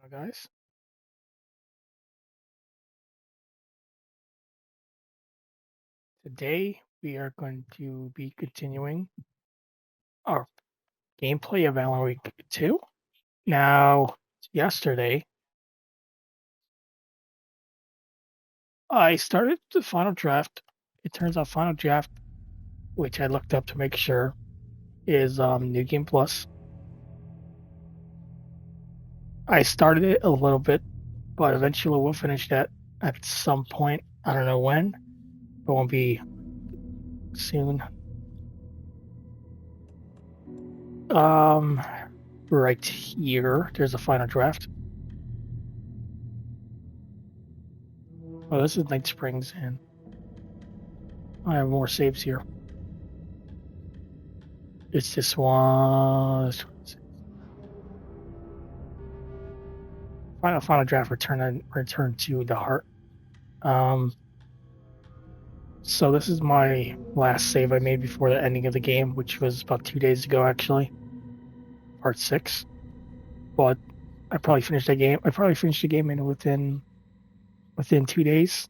Guys. Today we are going to be continuing our gameplay of Alan Wake 2. Now, yesterday I started the final draft. It turns out final draft, which I looked up to make sure, is New Game Plus. I started it a little bit, but eventually we'll finish that at some point. I don't know when, but won't be soon. Um, right here, there's a final draft. Oh, this is Night Springs, and I have more saves here. It's this one. Final draft. Return to the heart. Um, so this is my last save I made before the ending of the game, which was about 2 days ago, actually. Part 6. But I probably finished the game. I probably finished the game within 2 days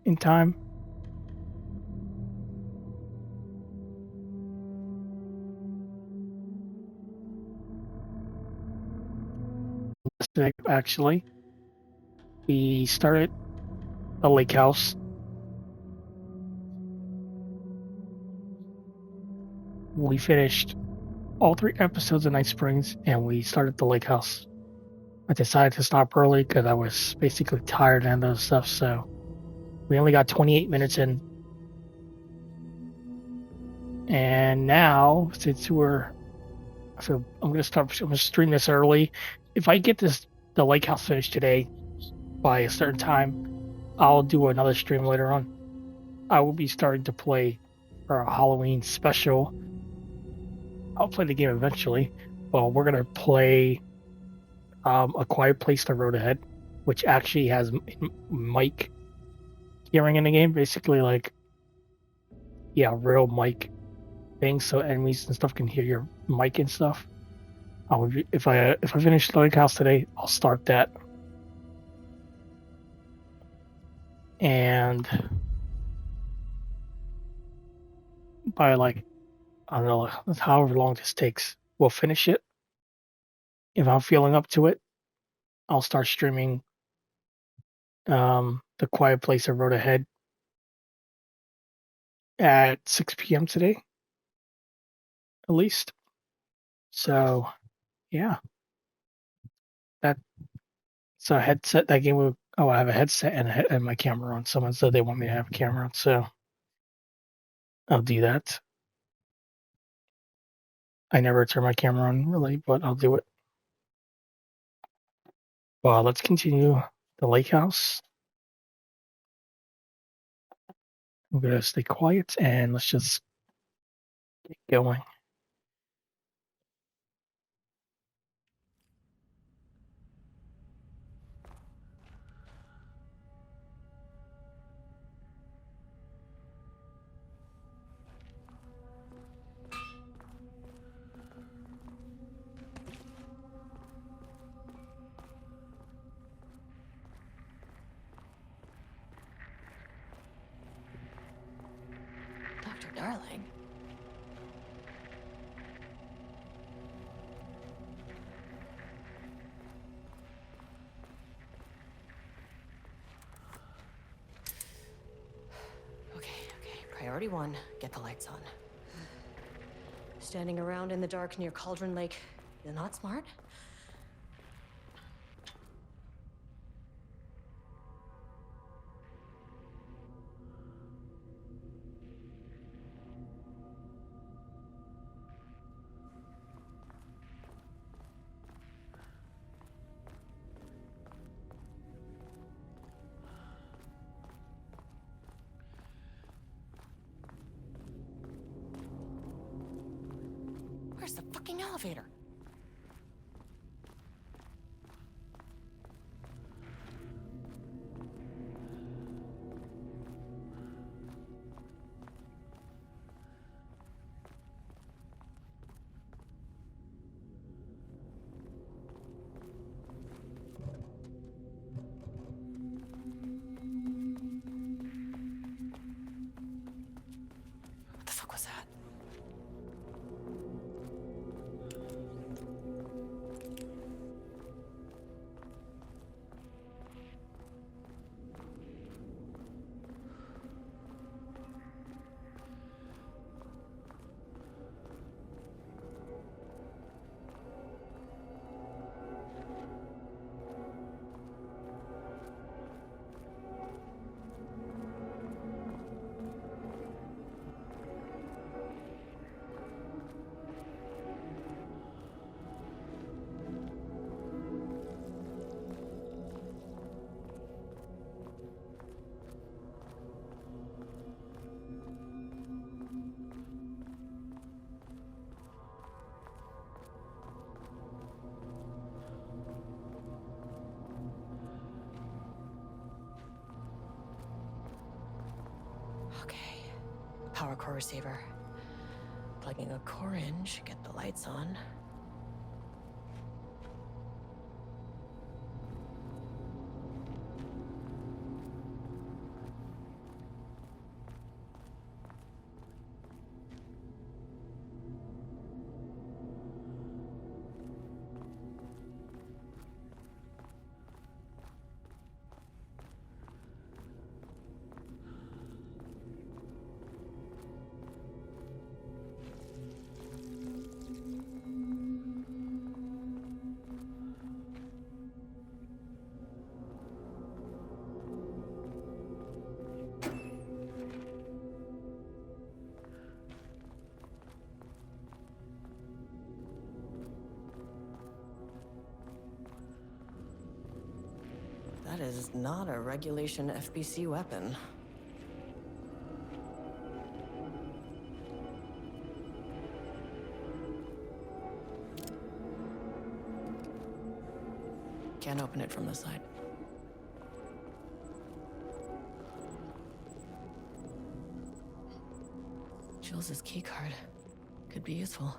in time. Yesterday, actually, we started the lake house. We finished all 3 episodes of Night Springs, and we started the lake house. I decided to stop early because I was basically tired and those stuff. So we only got 28 minutes in. And now, since so I'm gonna stream this early. If I get the lake house finished today by a certain time, I'll do another stream later on. I will be starting to play for a Halloween special. I'll play the game eventually. Well, we're gonna play A Quiet Place: The Road Ahead, which actually has mic hearing in the game, basically like real mic things, so enemies and stuff can hear your mic and stuff. If I finish the lake house today, I'll start that. And by like I don't know, however long this takes, we'll finish it. If I'm feeling up to it, I'll start streaming The Quiet Place: The Road Ahead at 6 p.m. today, at least. So yeah, that's a headset. That game will. Oh, I have a headset and my camera on. Someone said they want me to have a camera on, so I'll do that. I never turn my camera on really, but I'll do it. Well, let's continue the lake house. I'm gonna stay quiet and let's just get going. Dr. Darling. Okay. Priority 1, get the lights on. Standing around in the dark near Cauldron Lake, you're not smart? Where's the fucking elevator? What the fuck was that? Okay. Power core receiver. Plugging a core in should get the lights on. That is not a regulation FBC weapon. Can't open it from the side. Jules's keycard could be useful.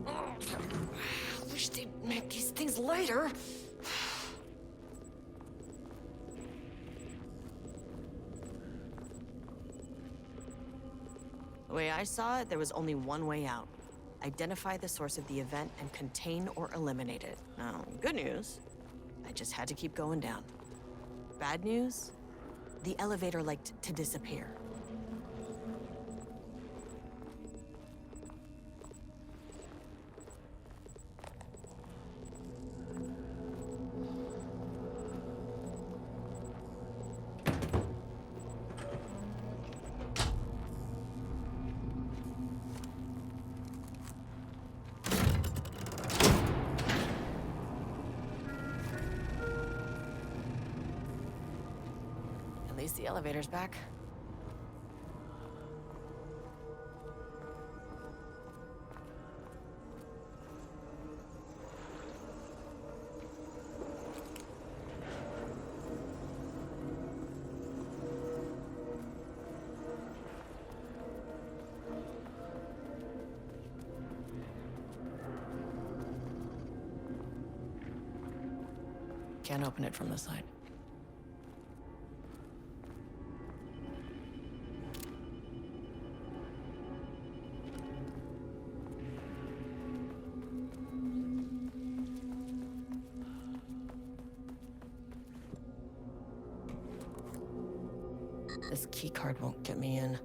I wish they'd make these things lighter. The way I saw it, there was only one way out. Identify the source of the event and contain or eliminate it. Now, good news, I just had to keep going down. Bad news, the elevator liked to disappear. At least the elevator's back. Can't open it from the side. This keycard won't get me in.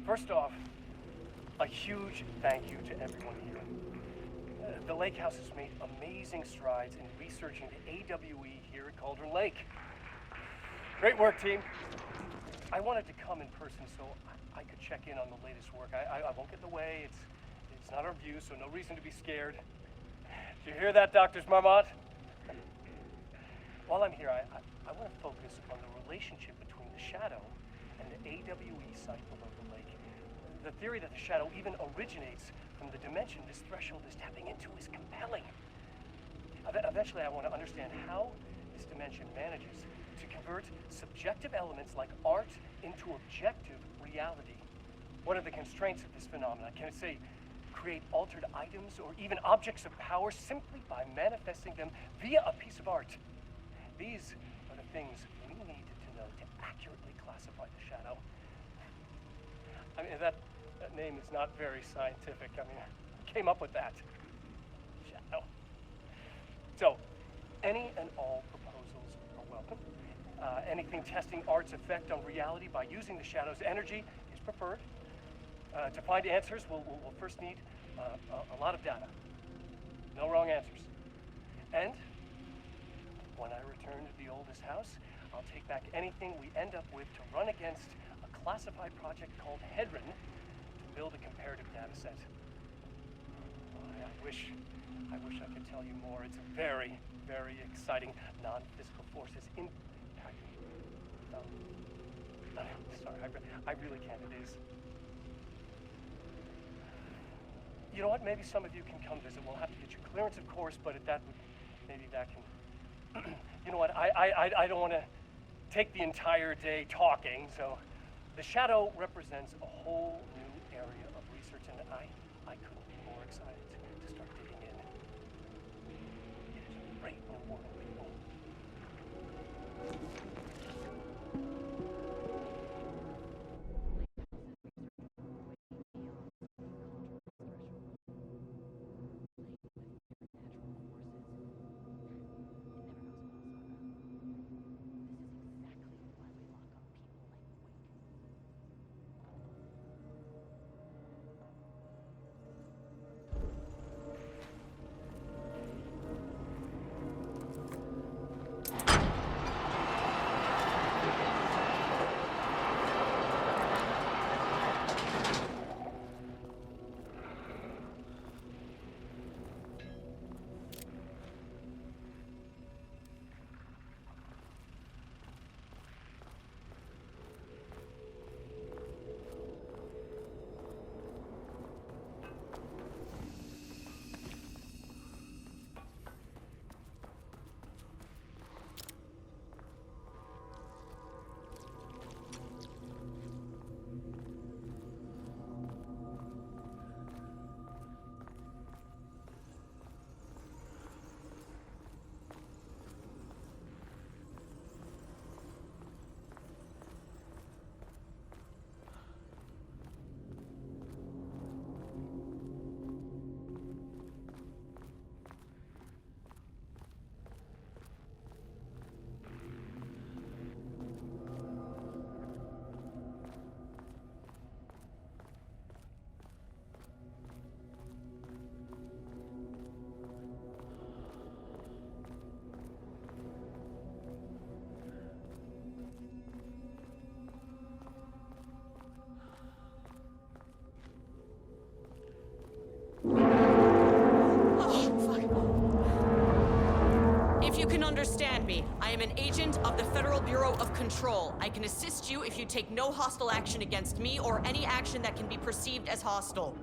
First off, a huge thank you to everyone here. The Lake House has made amazing strides in researching the AWE here at Cauldron Lake. Great work, team. I wanted to come in person so I could check in on the latest work. I won't get in the way. It's not our view, so no reason to be scared. Did you hear that, Drs. Marmot? While I'm here, I want to focus on the relationship between the shadow and the AWE site below the lake. The theory that the shadow even originates from the dimension this threshold is tapping into is compelling. Eventually, I want to understand how this dimension manages to convert subjective elements like art into objective reality. What are the constraints of this phenomenon? Can it, say, create altered items or even objects of power simply by manifesting them via a piece of art? These are the things we need to know to accurately classify the shadow. I mean, that name is not very scientific. I mean, I came up with that. Shadow. So, any and all proposals are welcome. Anything testing art's effect on reality by using the shadow's energy is preferred. To find answers, we'll first need a lot of data. No wrong answers. And when I return to the oldest house, I'll take back anything we end up with to run against a classified project called Hedron to build a comparative data set. I wish I could tell you more. It's a very, very exciting non-physical forces impacting. Sorry, I really can't. It is. You know what? Maybe some of you can come visit. We'll have to get you clearance, of course, but maybe that can. You know what? I don't want to take the entire day talking. So, the shadow represents a whole new area of research, and I couldn't be more excited to start digging in. It is a great new world, people. you can understand me. I am an agent of the Federal Bureau of Control. I can assist you if you take no hostile action against me or any action that can be perceived as hostile.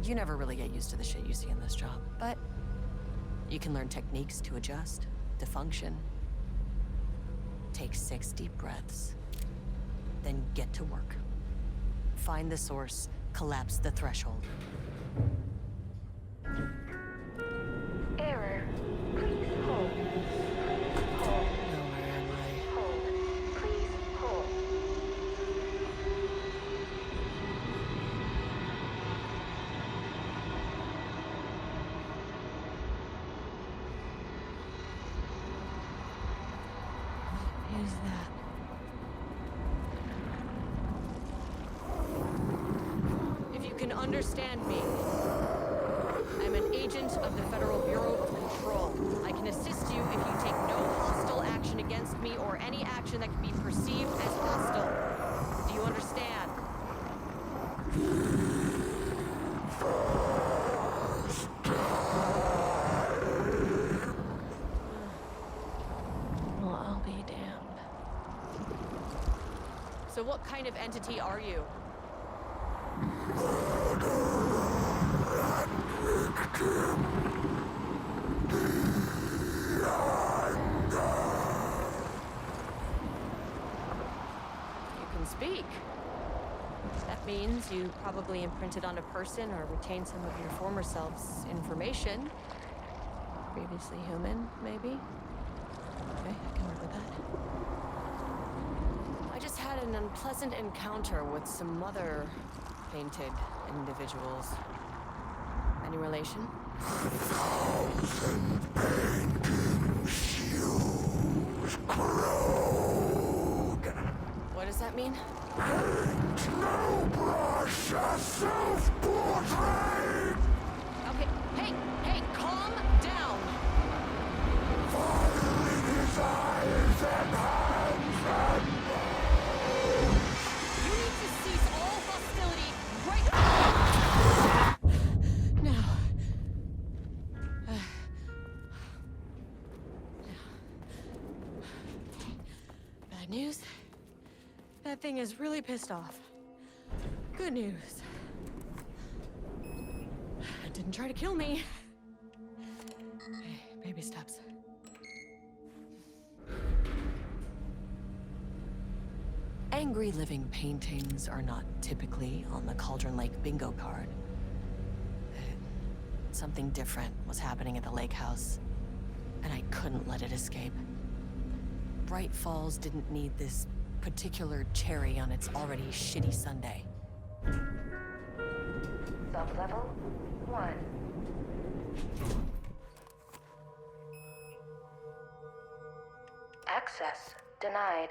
You never really get used to the shit you see in this job, but you can learn techniques to adjust, to function. Take 6 deep breaths, then get to work. Find the source, collapse the threshold. Error. Please hold. Hold. Where am I? Hold. Please hold. Is that? If you can understand me, I'm an agent of the Federal Bureau of Control. I can assist you if you take no hostile action against me or any action that can be perceived as hostile. Do you understand? Well, I'll be damned. So what kind of entity are you? You can speak. That means you probably imprinted on a person or retained some of your former self's information. Previously human, maybe? Okay, I can work with that. I just had an unpleasant encounter with some other painted individuals. Any relation? What does that mean? Okay, hey, calm down. You need to cease all hostility right now. Bad news? That thing is really pissed off. Good news. It didn't try to kill me. Hey, baby steps. Angry living paintings are not typically on the Cauldron Lake bingo card. Something different was happening at the lake house, and I couldn't let it escape. Bright Falls didn't need this particular cherry on its already shitty sundae. Sublevel 1. Access denied.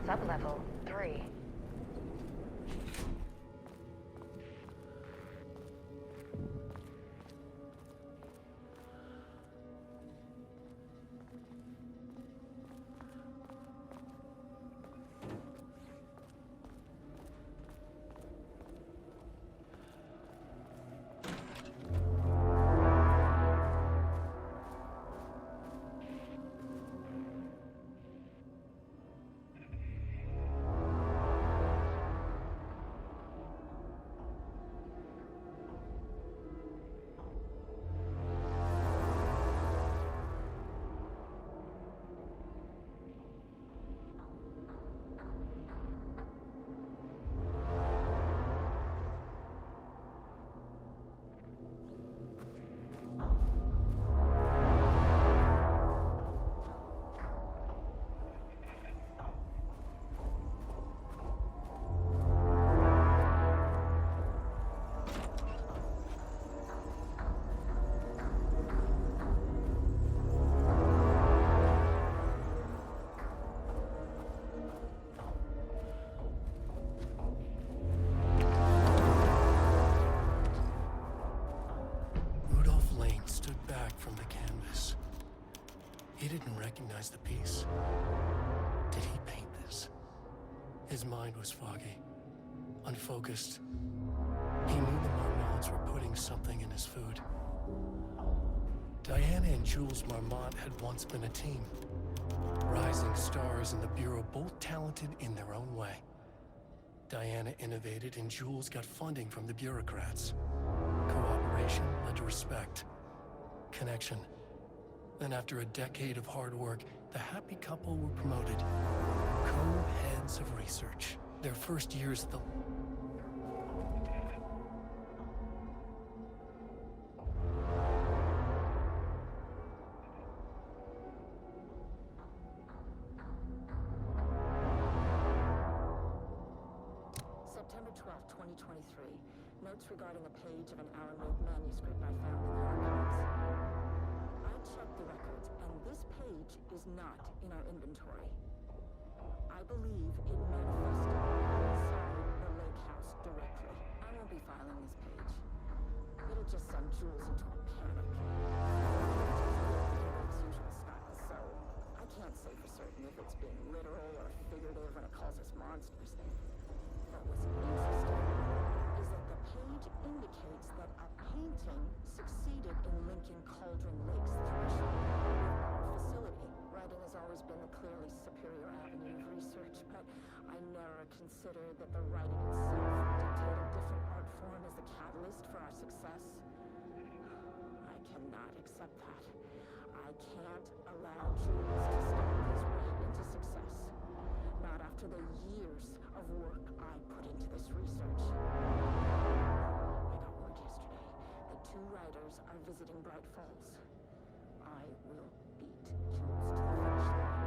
Sublevel 3. piece. Did he paint this? His mind was foggy, unfocused. He knew the Marmonts were putting something in his food. Diana and Jules Marmont had once been a team. Rising stars in the Bureau, both talented in their own way. Diana innovated and Jules got funding from the bureaucrats. Cooperation led to respect, connection. Then after a decade of hard work, the happy couple were promoted. Co-heads of research. Their first years at the... September 12, 2023. Notes regarding a page of an Aramaic manuscript I found in the archives. I checked the records, and this page is not in our inventory. I believe it manifested inside the lake house directly. I won't be filing this page. It'll just send Jules into a panic. In its usual style, so I can't say for certain if it's being literal or figurative when it calls us monsters. But what's interesting is that the page indicates that a painting succeeded in linking Cauldron Lake's threshold with our facility. Writing has always been the clearly superior avenue of research, but I never considered that the writing itself would dictate a different art form as the catalyst for our success. I cannot accept that. I can't allow Jules to stumble his way into success. Not after the years of work I put into this research. I got word yesterday that 2 writers are visiting Bright Falls. I will beat Jules to the finish line.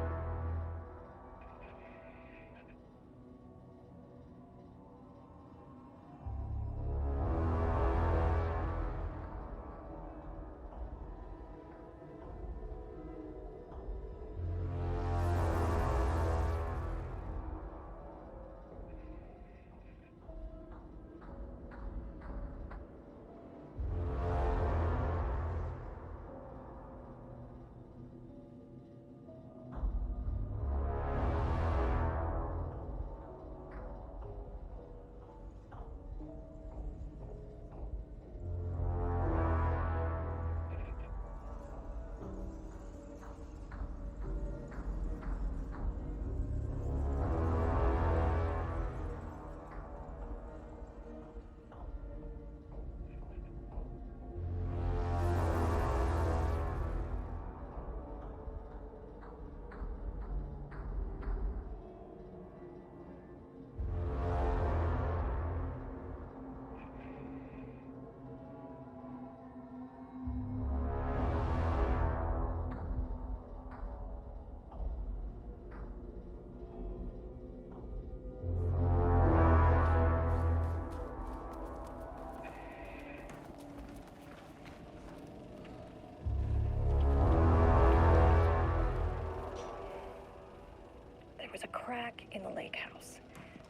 Crack in the lake house.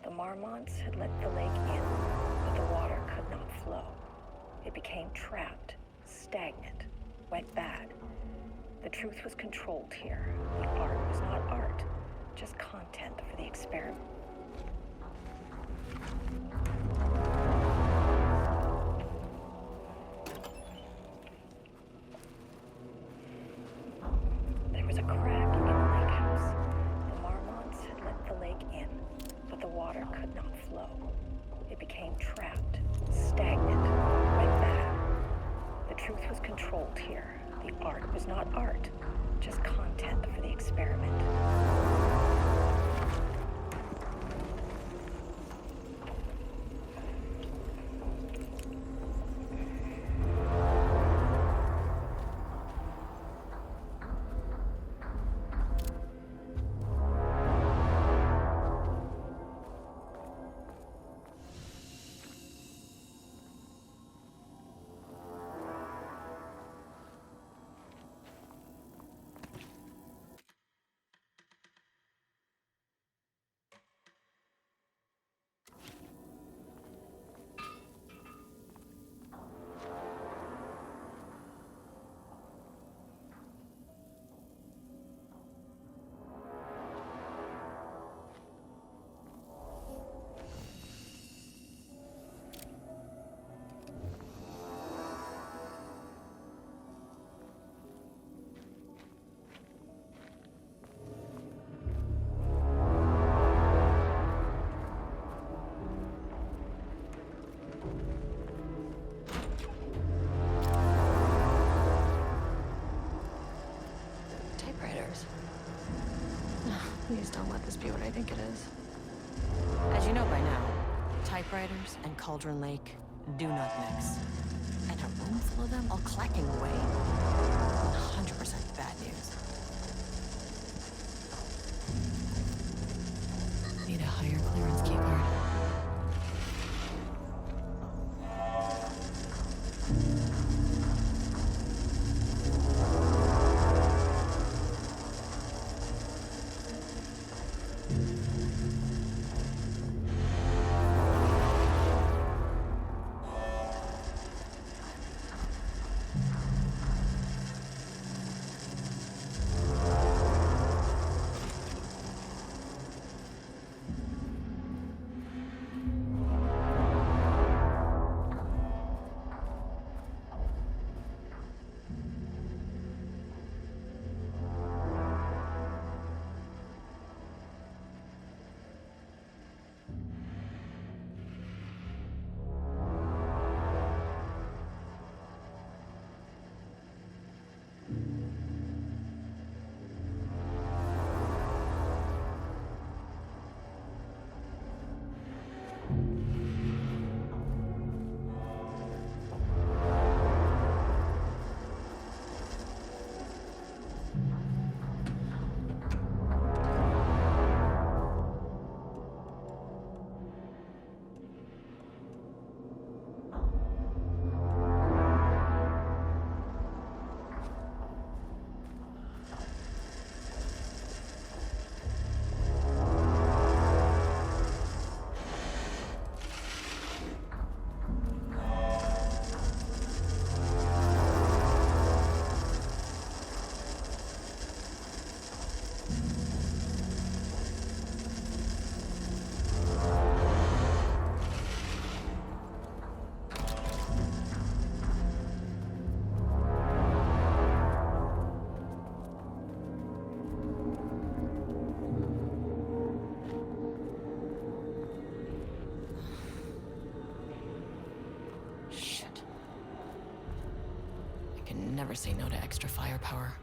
The Marmonts had let the lake in, but the water could not flow. It became trapped, stagnant, went bad. The truth was controlled here. The art was not art, just content for the experiment. There was a crack in the lake house. The Marmonts had let the lake in, but the water could not flow. It became trapped, stagnant, went bad. The truth was controlled here. The art was not art, just content for the experiment. Please don't let this be what I think it is. As you know by now, typewriters and Cauldron Lake do not mix. And a room full of them all clacking away. 100% bad news. Need a higher clearance keycard. Never say no to extra firepower.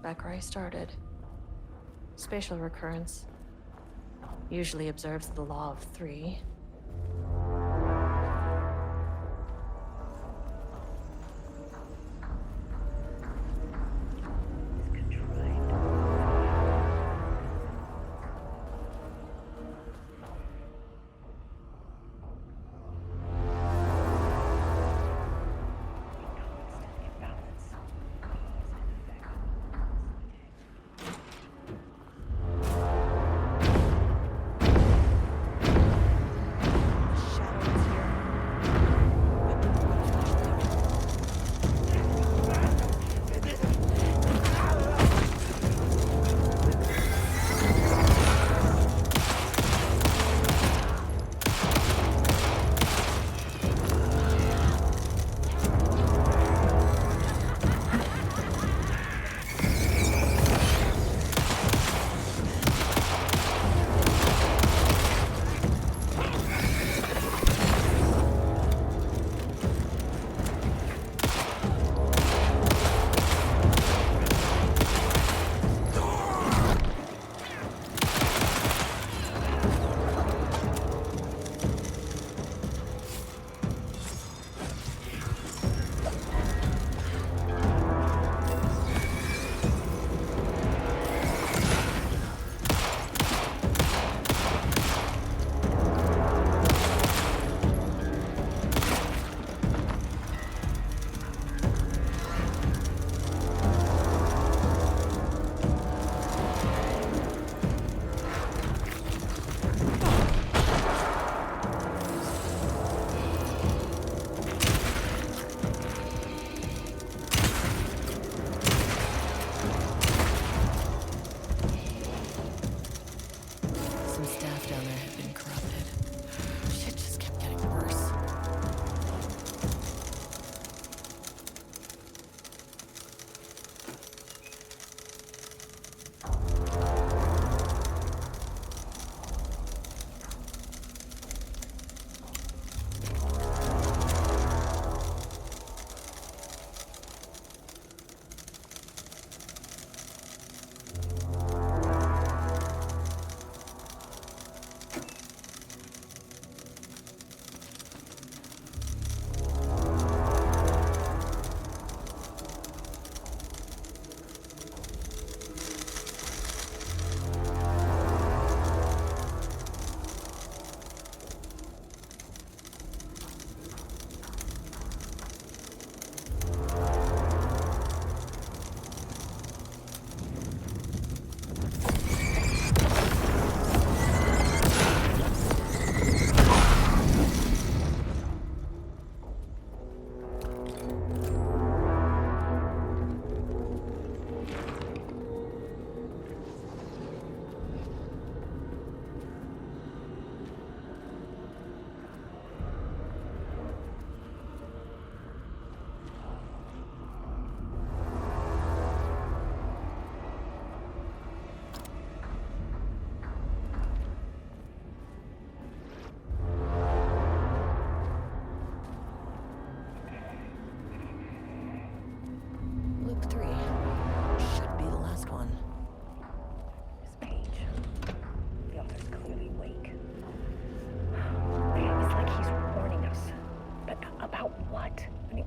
Back where I started. Spatial recurrence. Usually observes the law of three.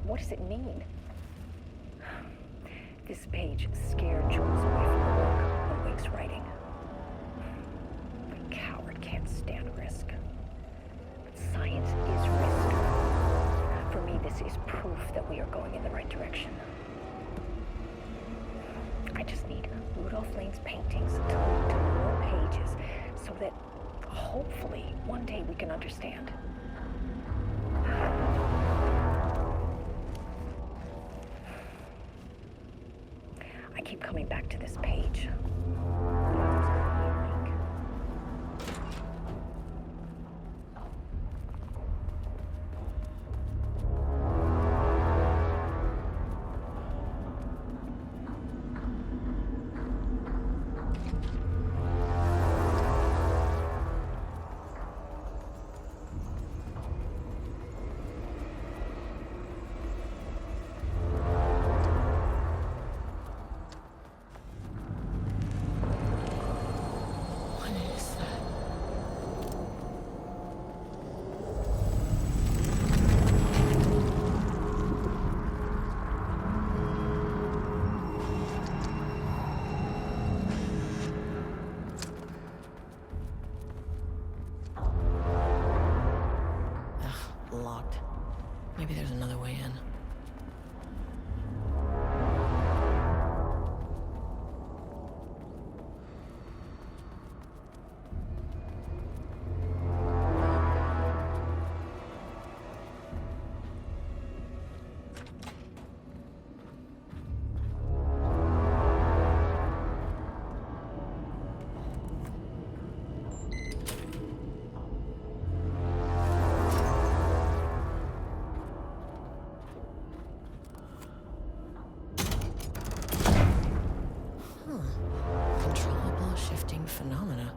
What does it mean? This page scared Jules away from the work on Wake's writing. A coward can't stand risk. But science is risk. For me, this is proof that we are going in the right direction. I just need Rudolph Lane's paintings to lead to more pages so that hopefully one day we can understand. I keep coming back to this page. Maybe there's another way in. Controllable shifting phenomena.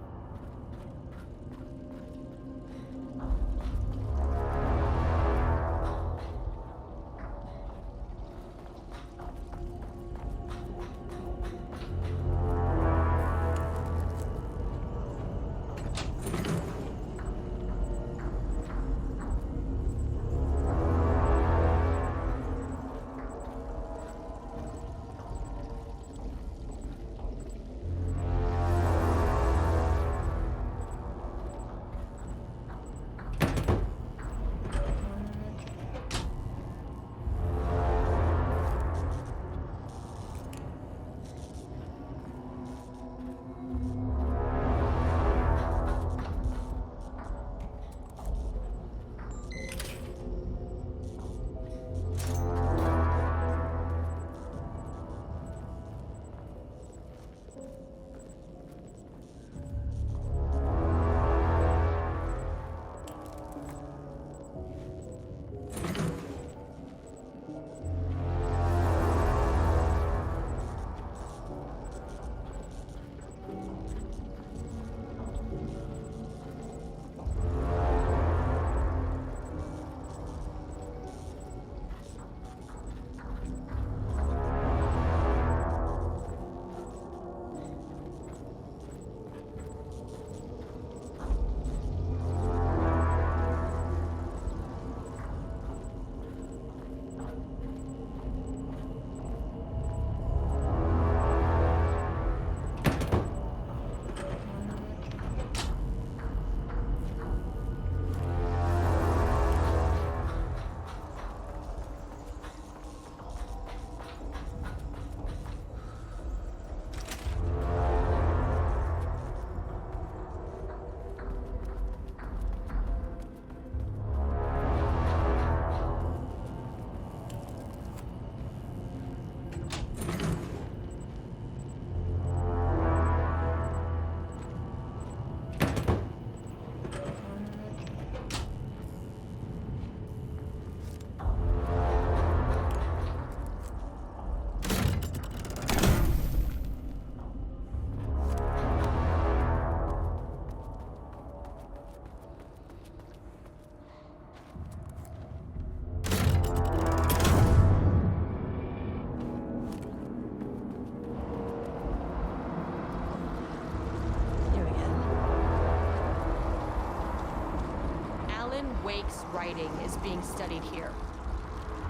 Wake's writing is being studied here.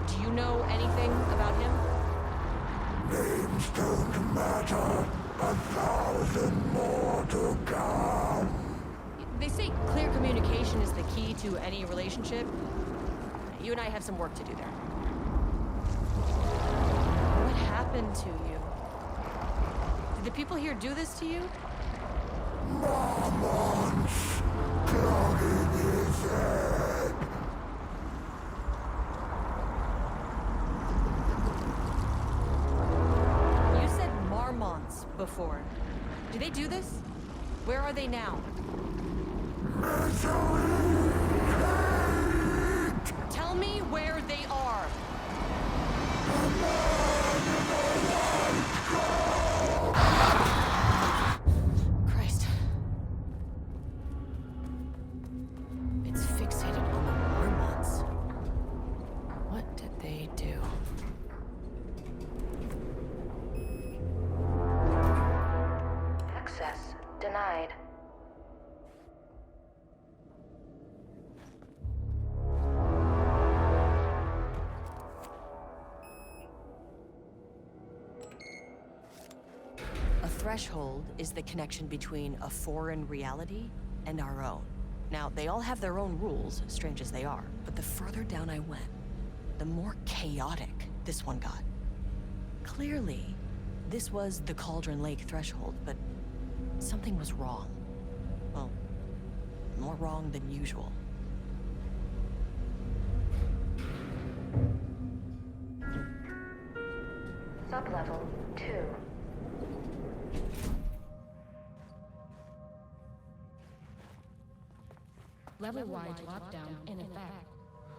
Do you know anything about him? Names don't matter. 1,000 more to come. They say clear communication is the key to any relationship. You and I have some work to do there. What happened to you? Did the people here do this to you? Marmots clogging his head. You said marmots before. Do they do this? Where are they now? Misery, hate. Tell me where they are. Christ. It's fixated on the marmots. What did they do? Access denied. A threshold is the connection between a foreign reality and our own. Now, they all have their own rules, strange as they are, but the further down I went, the more chaotic this one got. Clearly, this was the Cauldron Lake threshold, but something was wrong. Well, more wrong than usual. Sublevel 2. Level-wide lockdown in effect.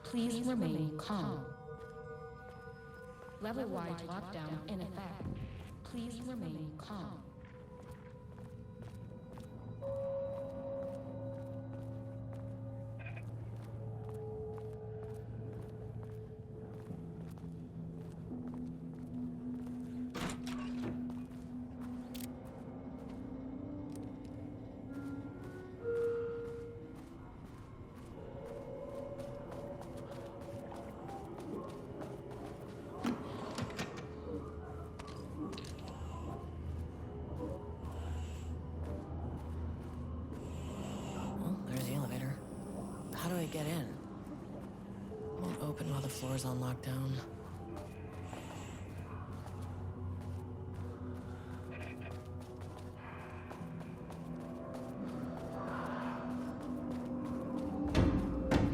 Please remain calm. Level-wide lockdown in effect. Please remain calm. Well, there's the elevator. How do I get in? Won't open while the floor's on lockdown.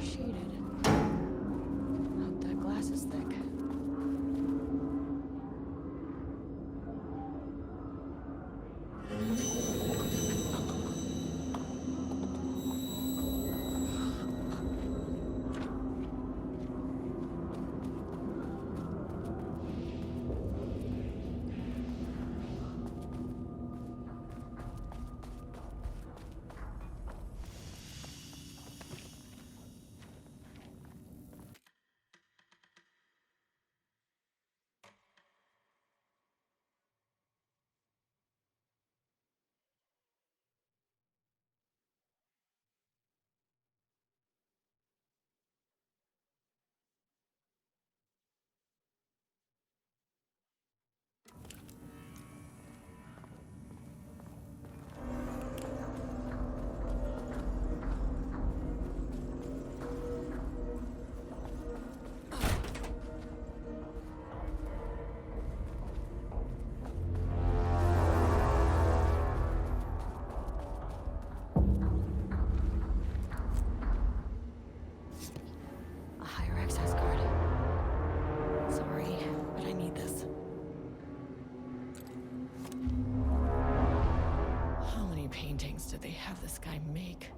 Shaded. Hope that glass is thick. A higher access card. Sorry, but I need this. How many paintings did they have this guy make?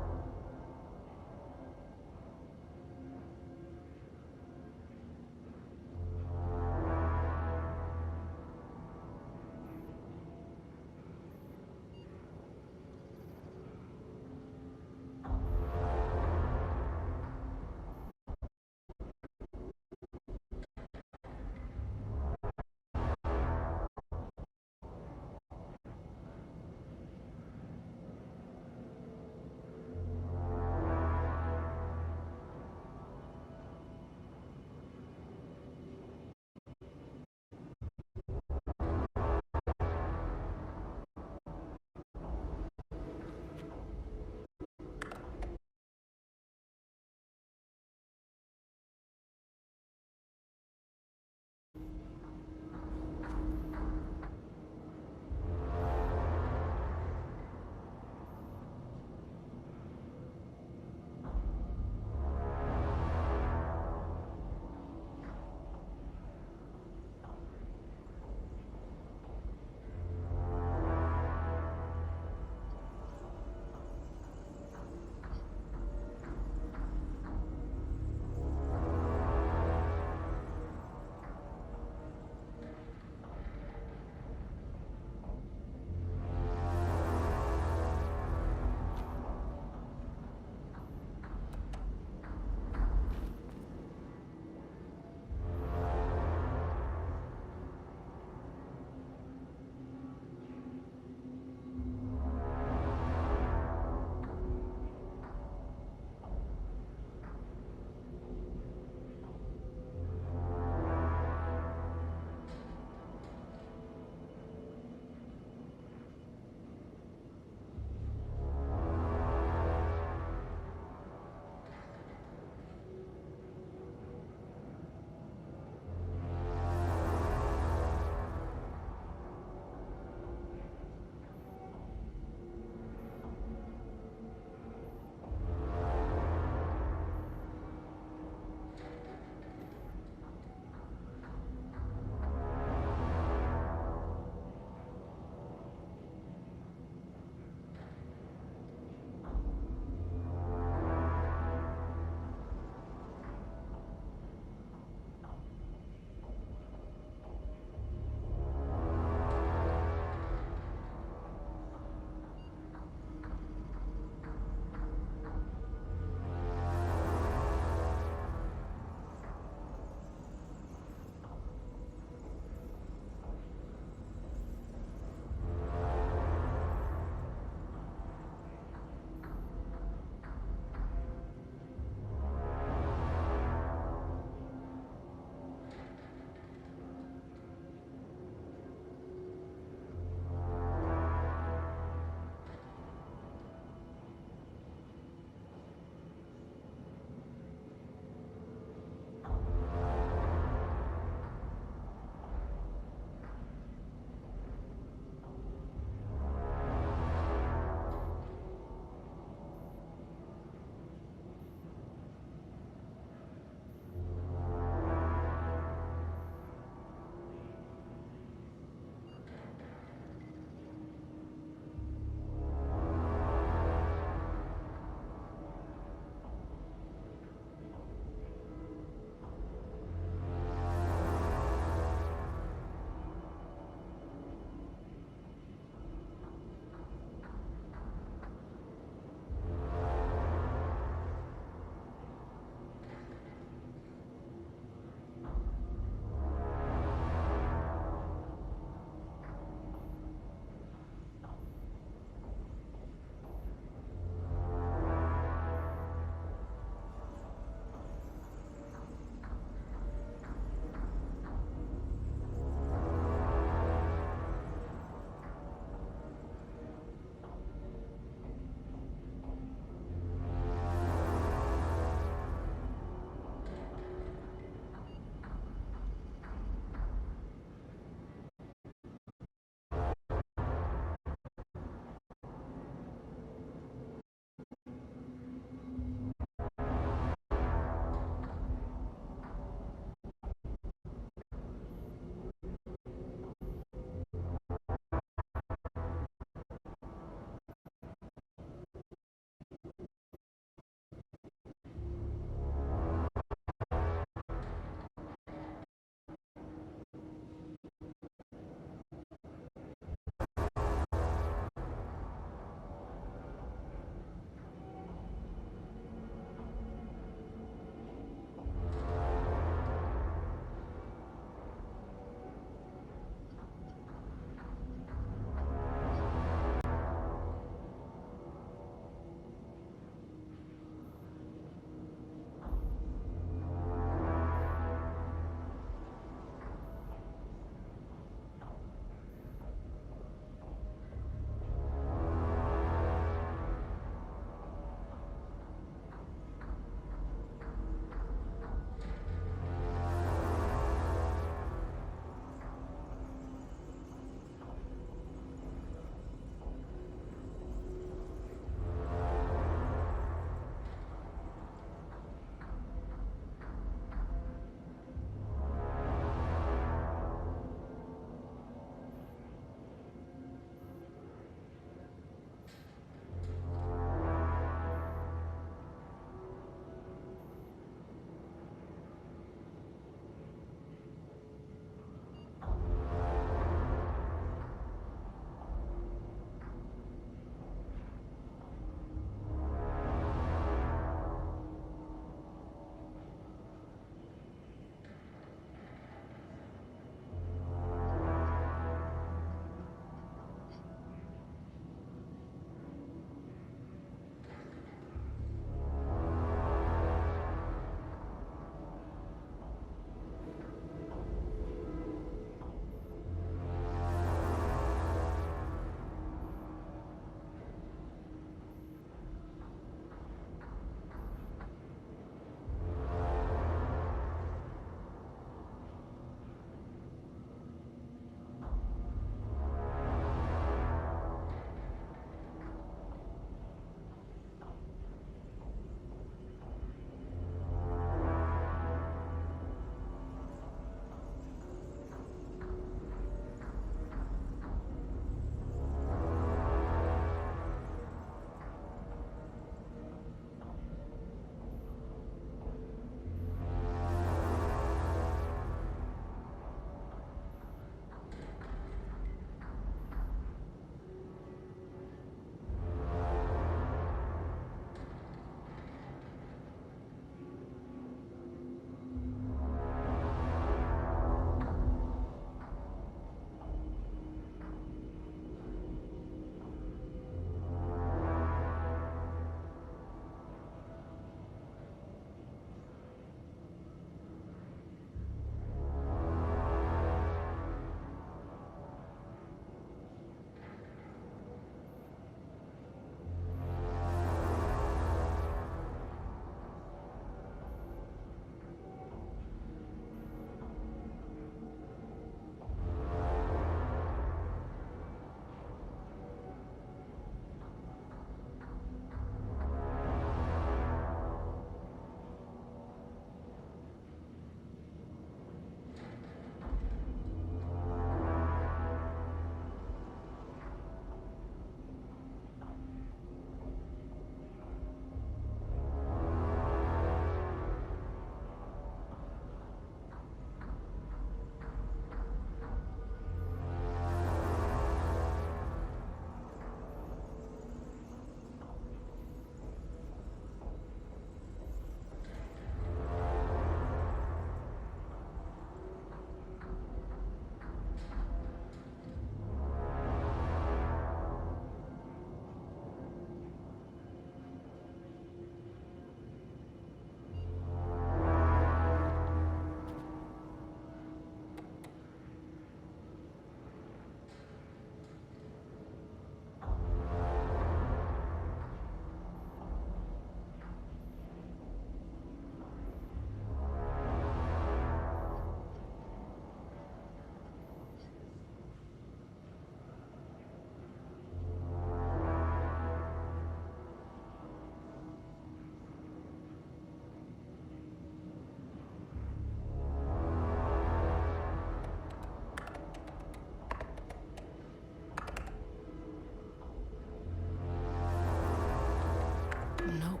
Nope.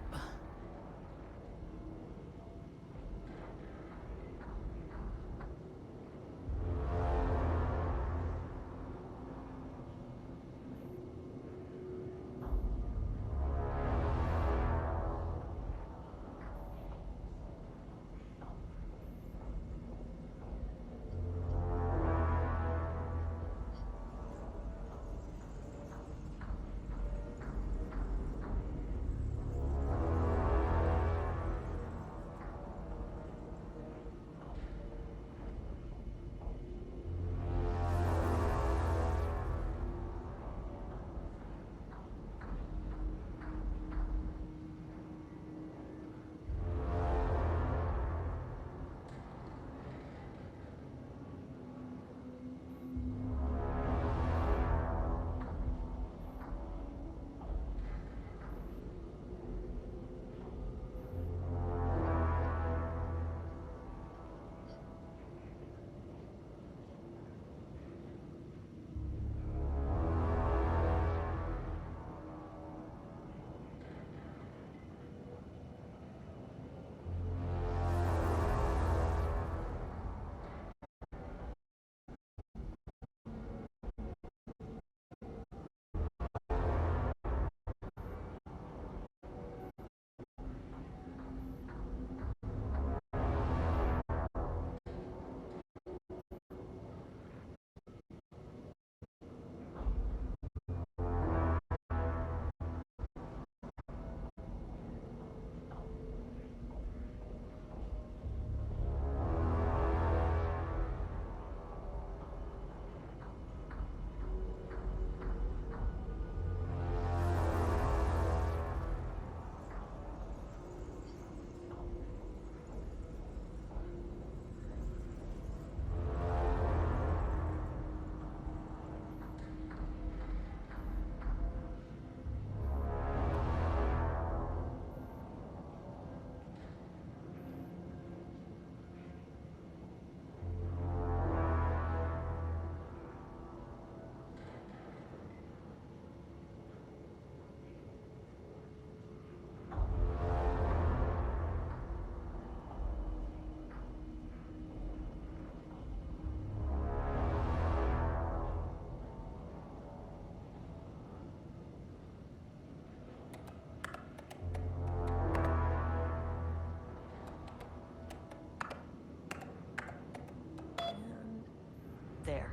There.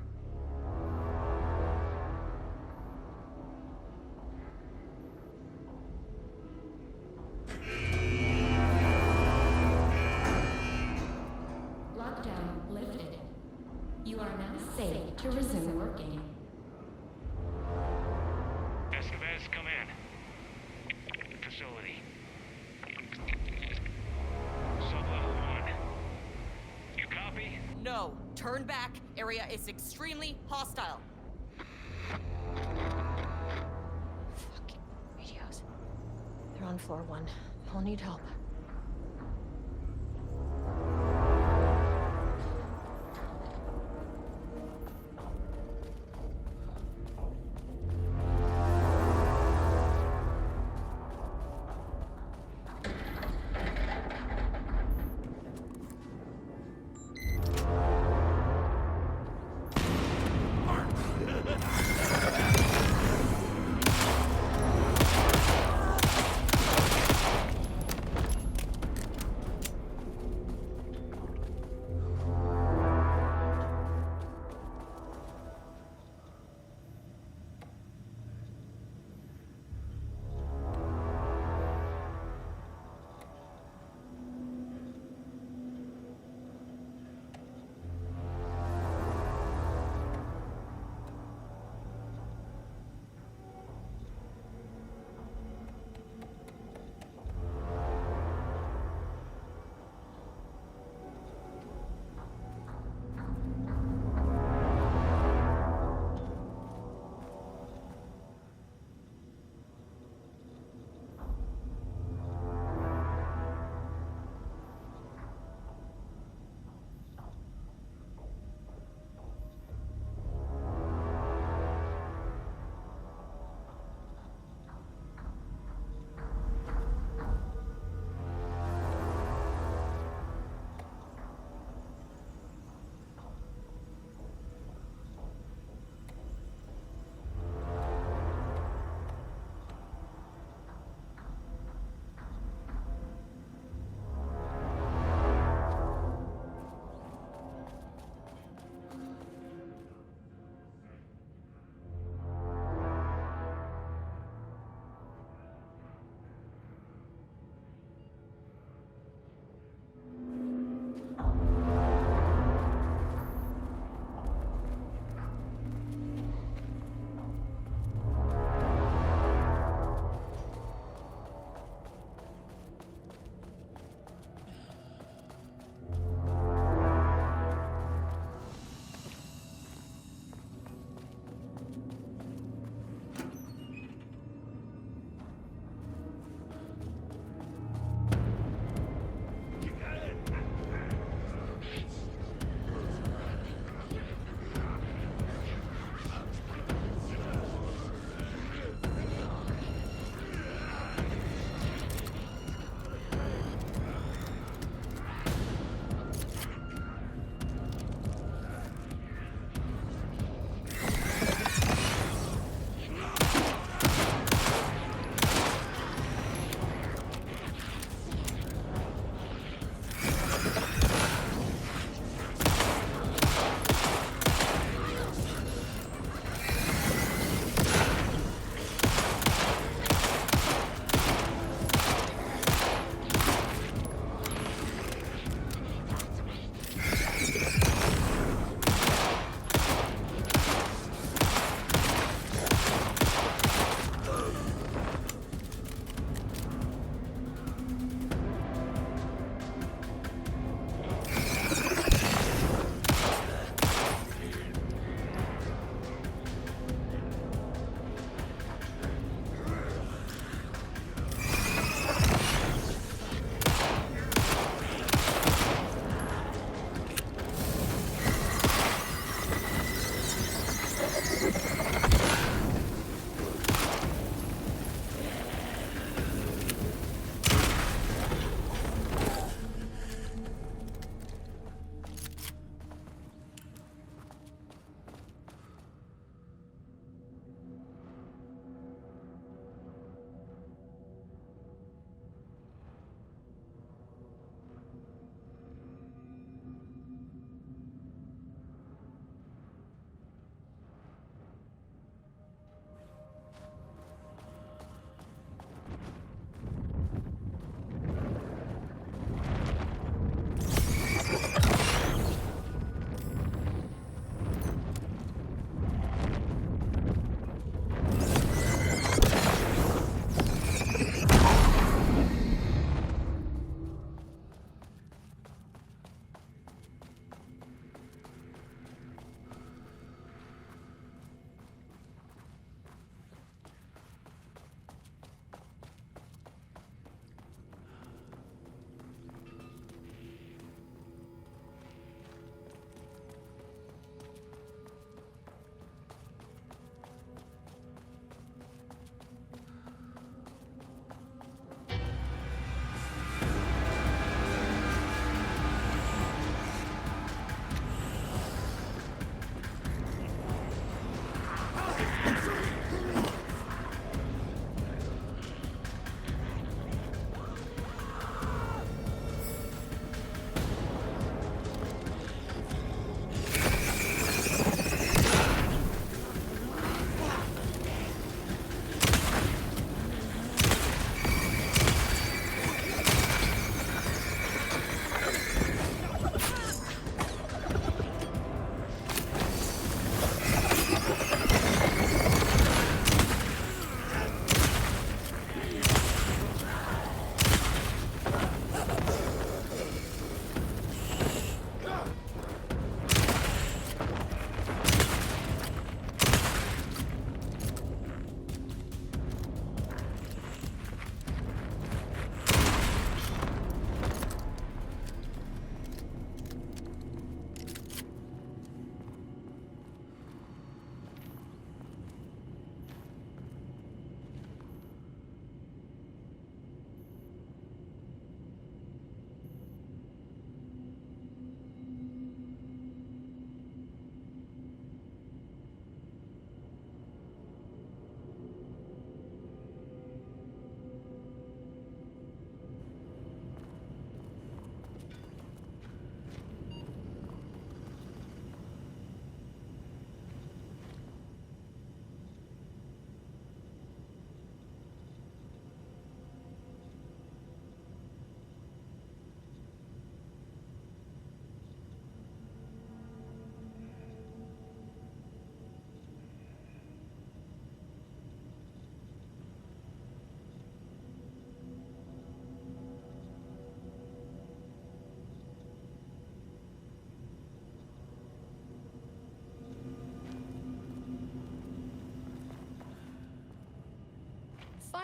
Lockdown lifted. You are now safe to resume working. Escovez, come in. Facility. Sublevel 1. You copy? No. Turn back. Area is extremely hostile. Fucking radios. They're on floor 1. I'll need help.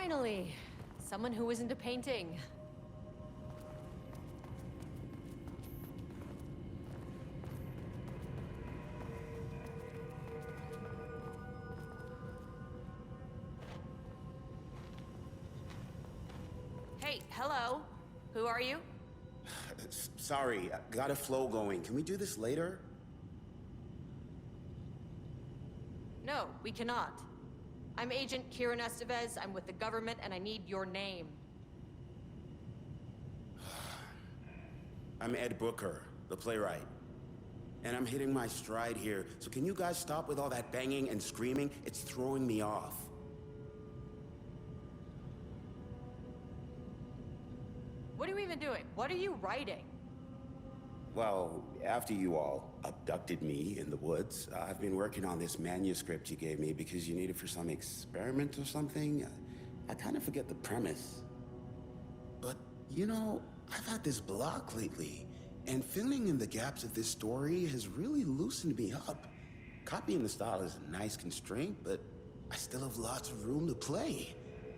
Finally, someone who isn't a painting. Hey, hello. Who are you? Sorry, I got a flow going. Can we do this later? No, we cannot. I'm Agent Kieran Estevez. I'm with the government, and I need your name. I'm Ed Booker, the playwright. And I'm hitting my stride here, so can you guys stop with all that banging and screaming? It's throwing me off. What are you even doing? What are you writing? Well, after you all abducted me in the woods, I've been working on this manuscript you gave me because you need it for some experiment or something. I kind of forget the premise. But, you know, I've had this block lately, and filling in the gaps of this story has really loosened me up. Copying the style is a nice constraint, but I still have lots of room to play.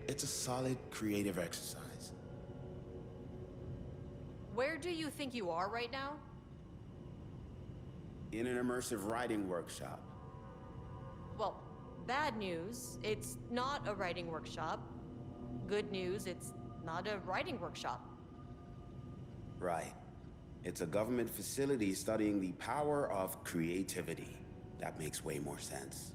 It's a solid creative exercise. Where do you think you are right now? In an immersive writing workshop. Well, bad news, it's not a writing workshop. Good news, it's not a writing workshop. Right. It's a government facility studying the power of creativity. That makes way more sense.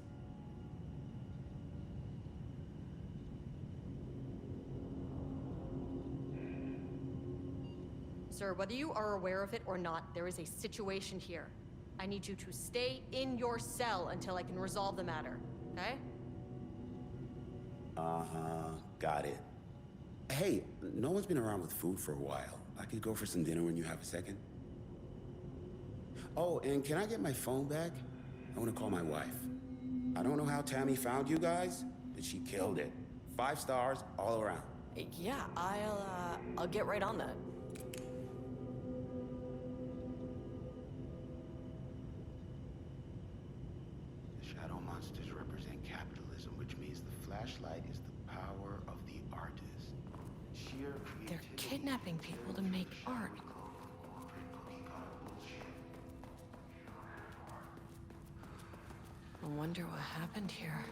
Sir, whether you are aware of it or not, there is a situation here. I need you to stay in your cell until I can resolve the matter, okay? Uh-huh, got it. Hey, no one's been around with food for a while. I could go for some dinner when you have a second. Oh, and can I get my phone back? I want to call my wife. I don't know how Tammy found you guys, but she killed it. 5 stars all around. Yeah, I'll get right on that. The shadow monsters represent capitalism, which means the flashlight is the power of the artist. Sheer They're creativity. kidnapping people to make art. I wonder what happened here.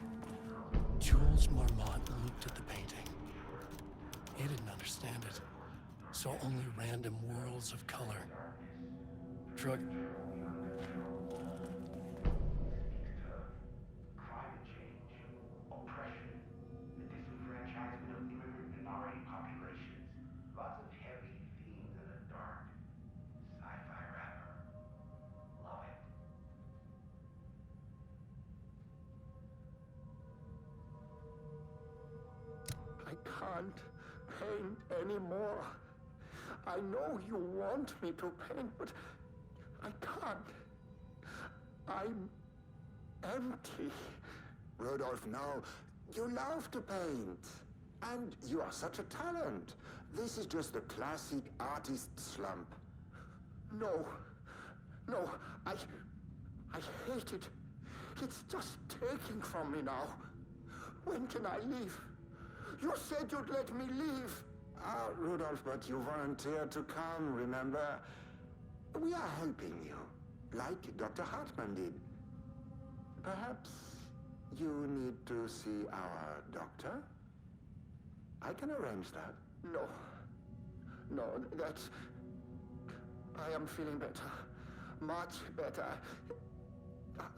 Jules Marmont looked at the painting. He didn't understand it. Saw only random whirls of color. Drug... Climate change, oppression, the disenfranchisement of immigrant minority populations. Lots of heavy themes in a dark sci-fi wrapper. Love it. I can't paint anymore. I know you want me to paint, but I can't. I'm empty. Rudolph, now, you love to paint. And you are such a talent. This is just the classic artist slump. No, no, I hate it. It's just taking from me now. When can I leave? You said you'd let me leave. Ah, Rudolph, but you volunteered to come, remember? We are helping you, like Dr. Hartman did. Perhaps you need to see our doctor? I can arrange that. No. No, that's... I am feeling better. Much better.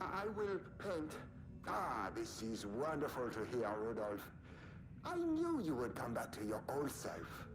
I will paint. Ah, this is wonderful to hear, Rudolph. I knew you would come back to your old self.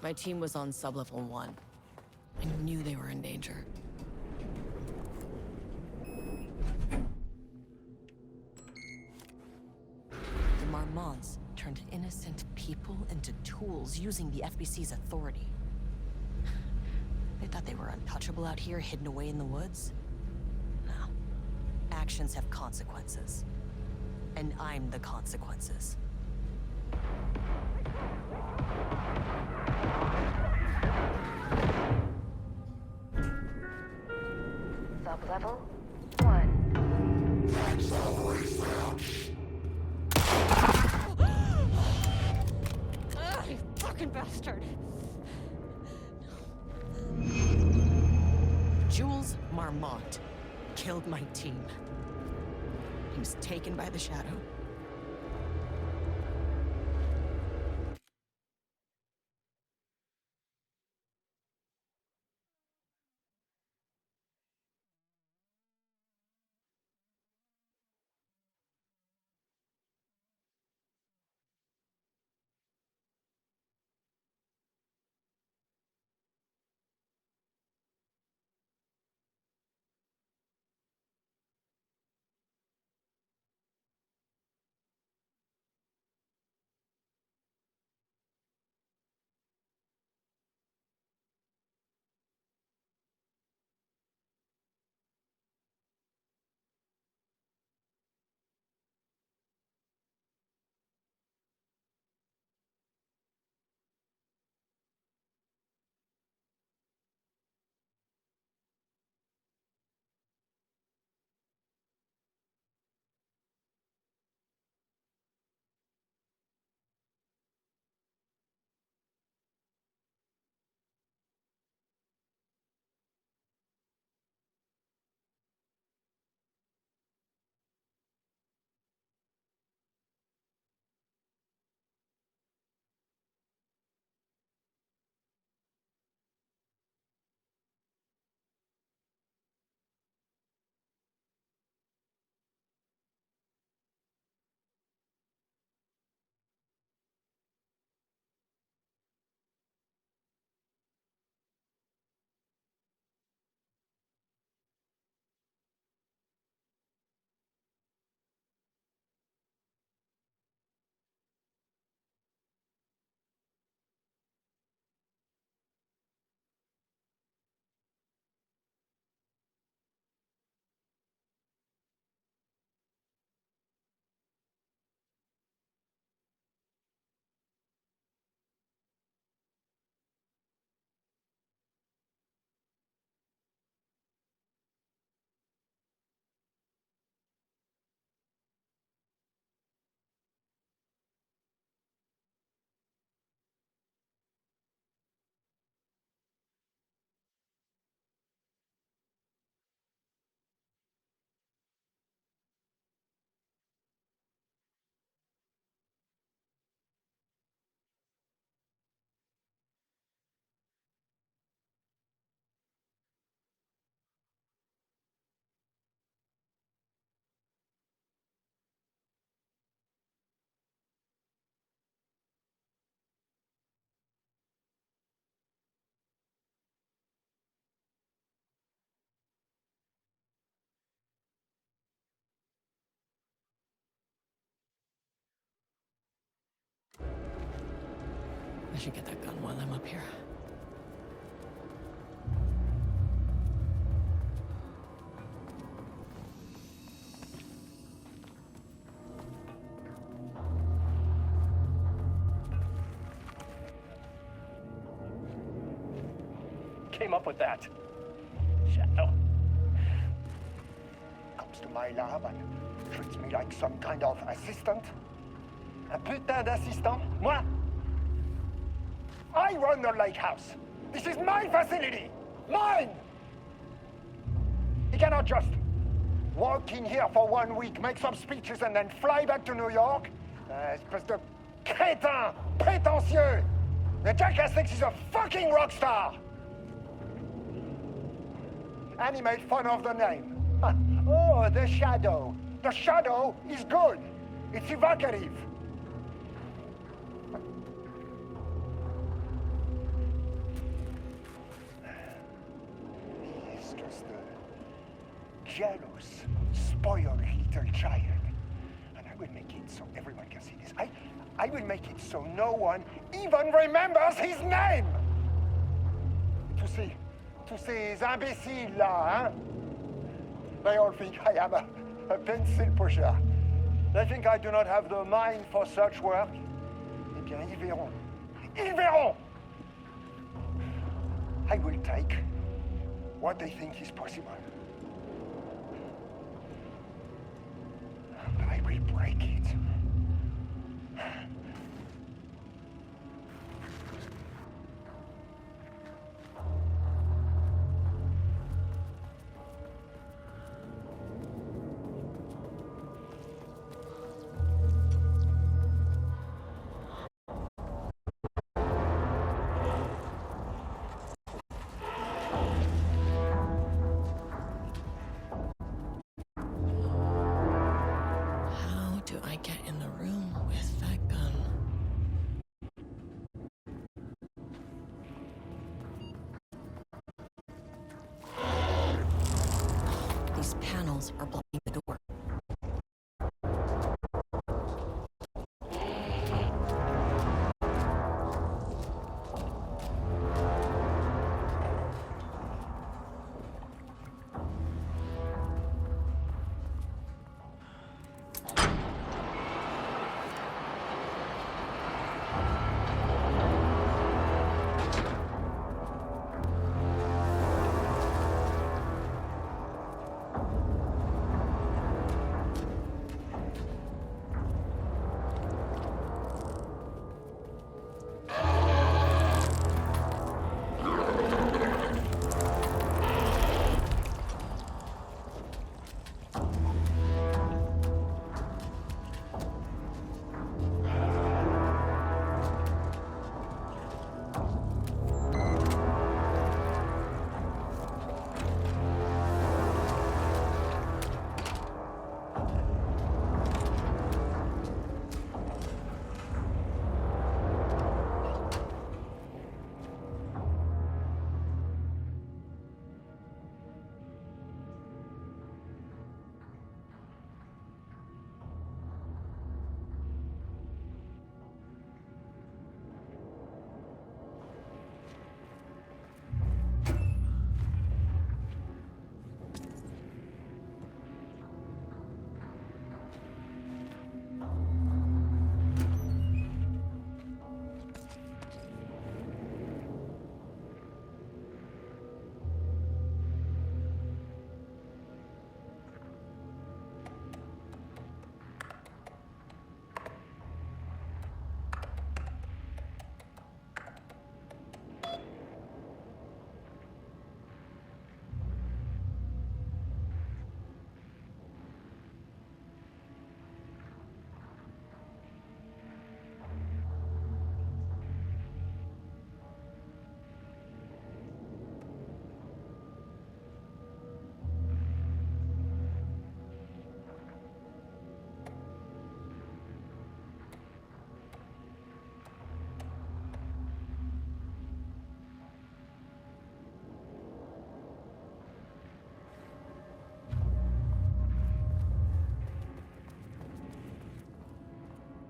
My team was on sublevel 1. I knew they were in danger. The Marmonts turned innocent people into tools using the FBC's authority. They thought they were untouchable out here, hidden away in the woods? No. Actions have consequences. And I'm the consequences. Sublevel 1. That's always there. Ugh, you fucking bastard! Jules Marmont killed my team. He was taken by the Shadow. I should get that gun while I'm up here. Came up with that. Shadow comes to my lab and treats me like some kind of assistant. Un putain d'assistant? Moi? I run the lake house. This is my facility. Mine! He cannot just walk in here for 1 week, make some speeches, and then fly back to New York. Espèce de crétin, prétentieux. The jackass thinks he's a fucking rock star. And he made fun of the name. Oh, the Shadow. The Shadow is good. It's evocative. just a jealous, spoiled little child. And I will make it so everyone can see this. I will make it so no one even remembers his name! To ces imbéciles là, hein? They all think I am a pencil pusher. They think I do not have the mind for such work. Eh bien, ils verront. Ils verront! I will take what they think is possible. And I will break it. How do I get in the room with that gun? These panels are blocking the door.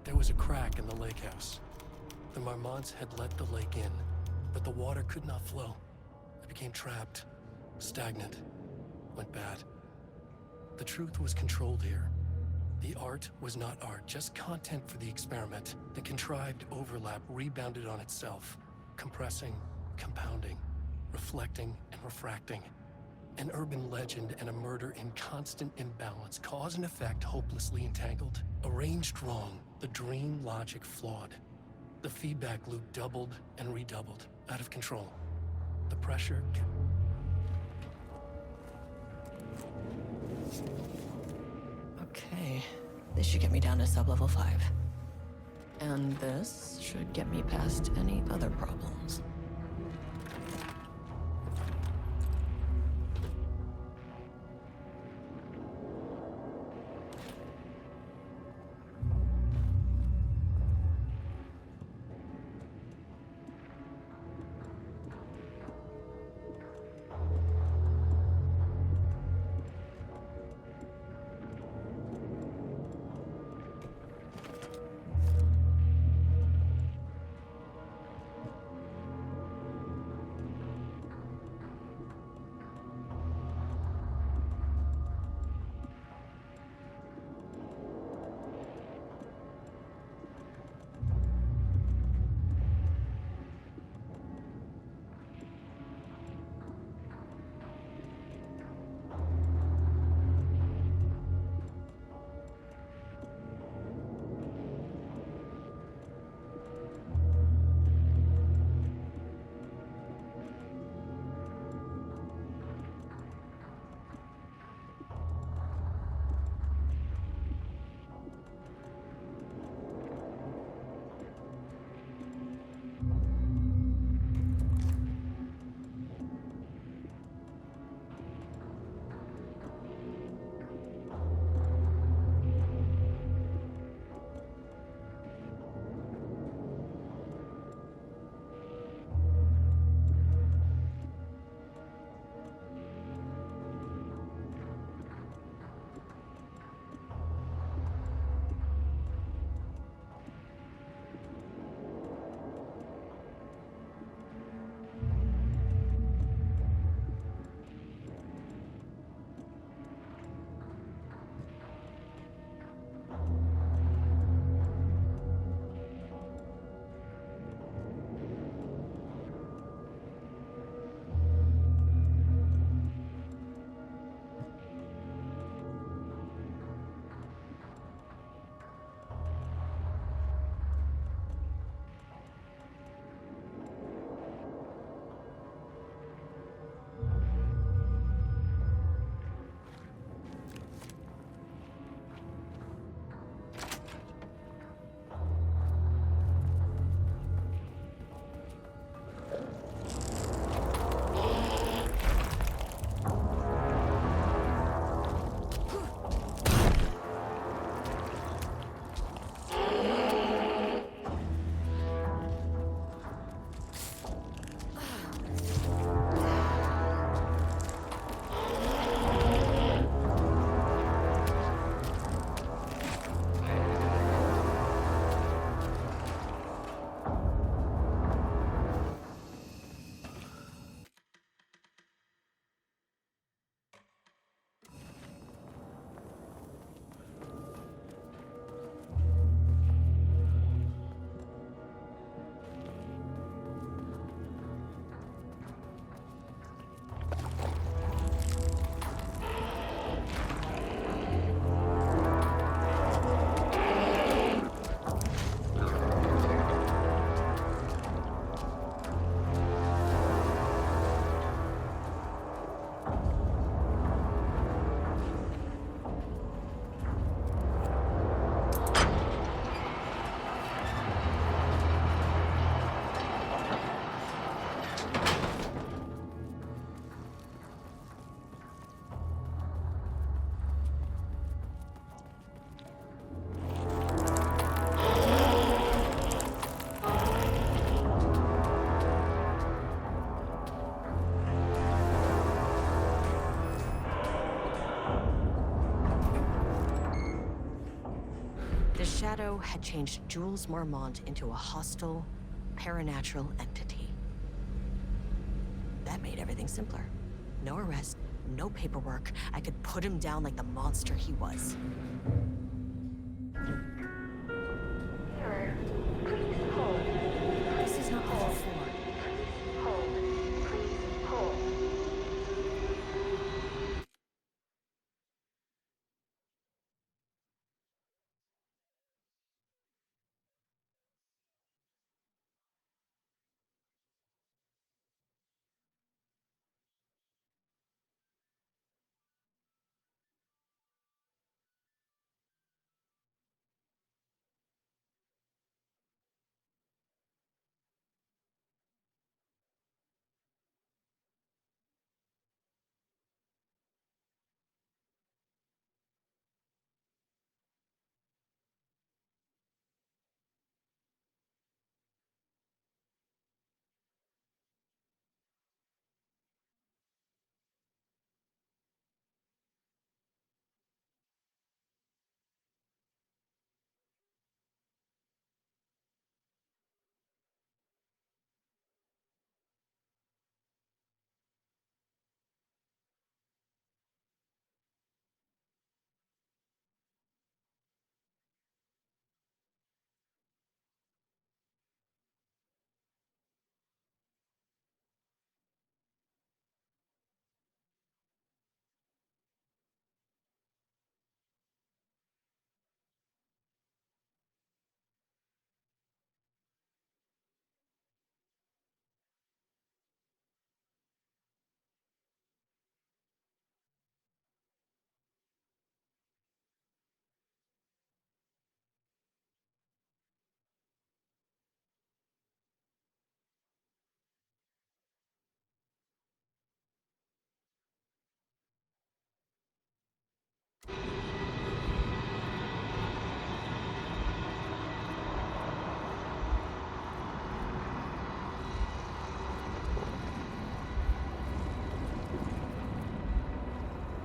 There was a crack in the lake house. The Marmonts had let the lake in, but the water could not flow. It became trapped, stagnant, went bad. The truth was controlled here. The art was not art, just content for the experiment. The contrived overlap rebounded on itself, compressing, compounding, reflecting and refracting. An urban legend and a murder in constant imbalance, cause and effect hopelessly entangled. Arranged wrong, the dream logic flawed. The feedback loop doubled and redoubled, out of control. The pressure... Okay, this should get me down to sub-level 5. And this should get me past any other problems. shadow had changed Jules Marmont into a hostile, paranatural entity. That made everything simpler. No arrest, no paperwork. I could put him down like the monster he was. Mirror, please hold. This is not level 4. Hold. Please hold.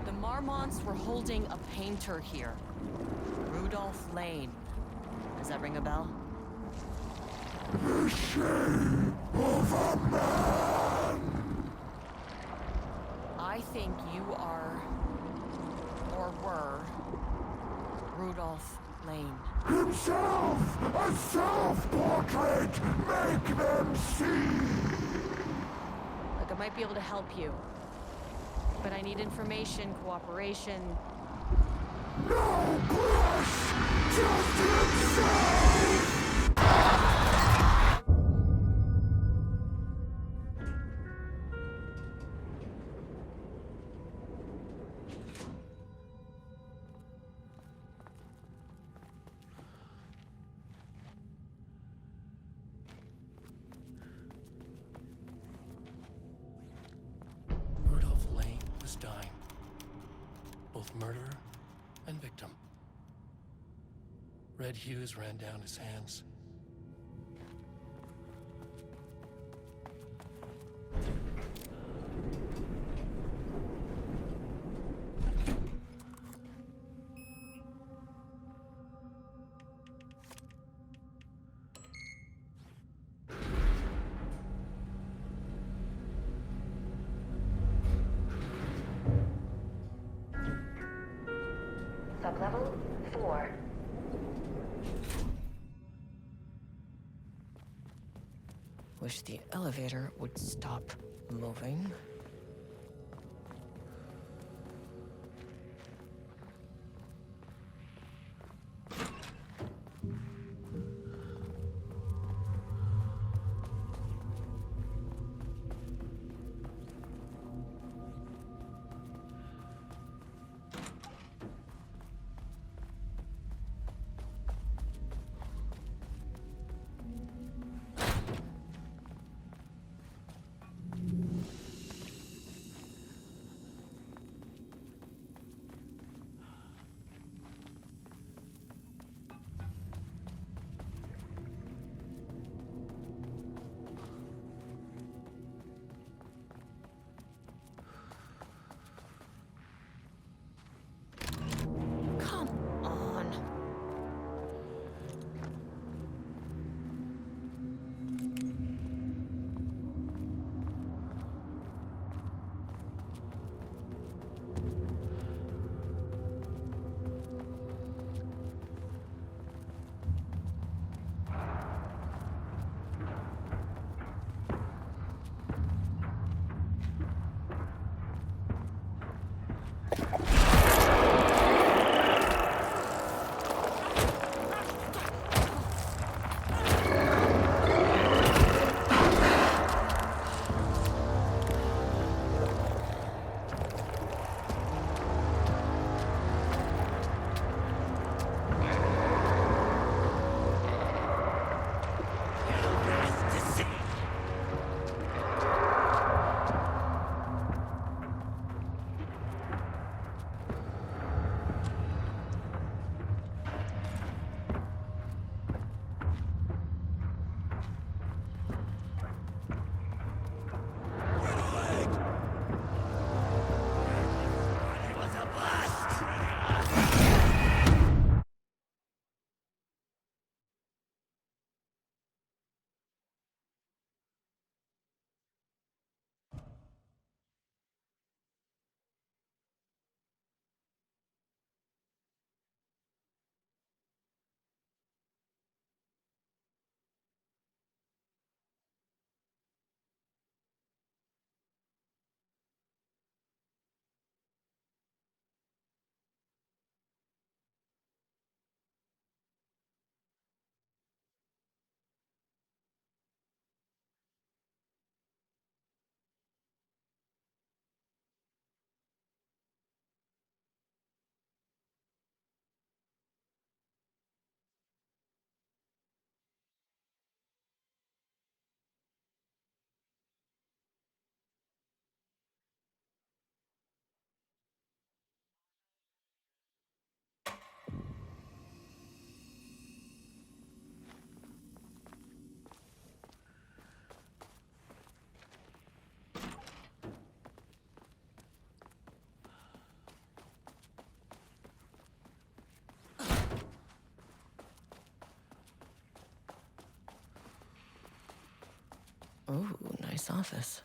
The Marmonts were holding a painter here. Rudolph Lane. Does that ring a bell? The shape of a man. I think you are, or were, Rudolph Lane. Himself! A self-portrait! Make them see! Look, I might be able to help you. But I need information, cooperation. No brush! Just himself! Rudolph Lane was dying. Both murderer and victim. Red hues ran down his hands. Sublevel 4. Wish the elevator would stop moving. Ooh, nice office.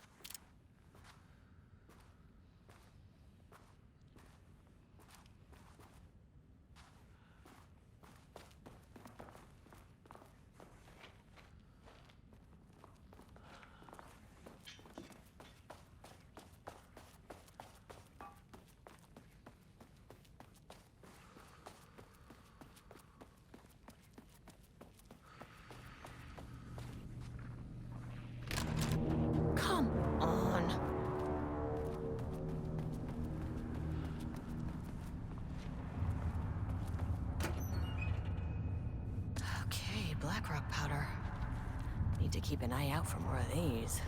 Come on. Okay, black rock powder. Need to keep an eye out for more of these.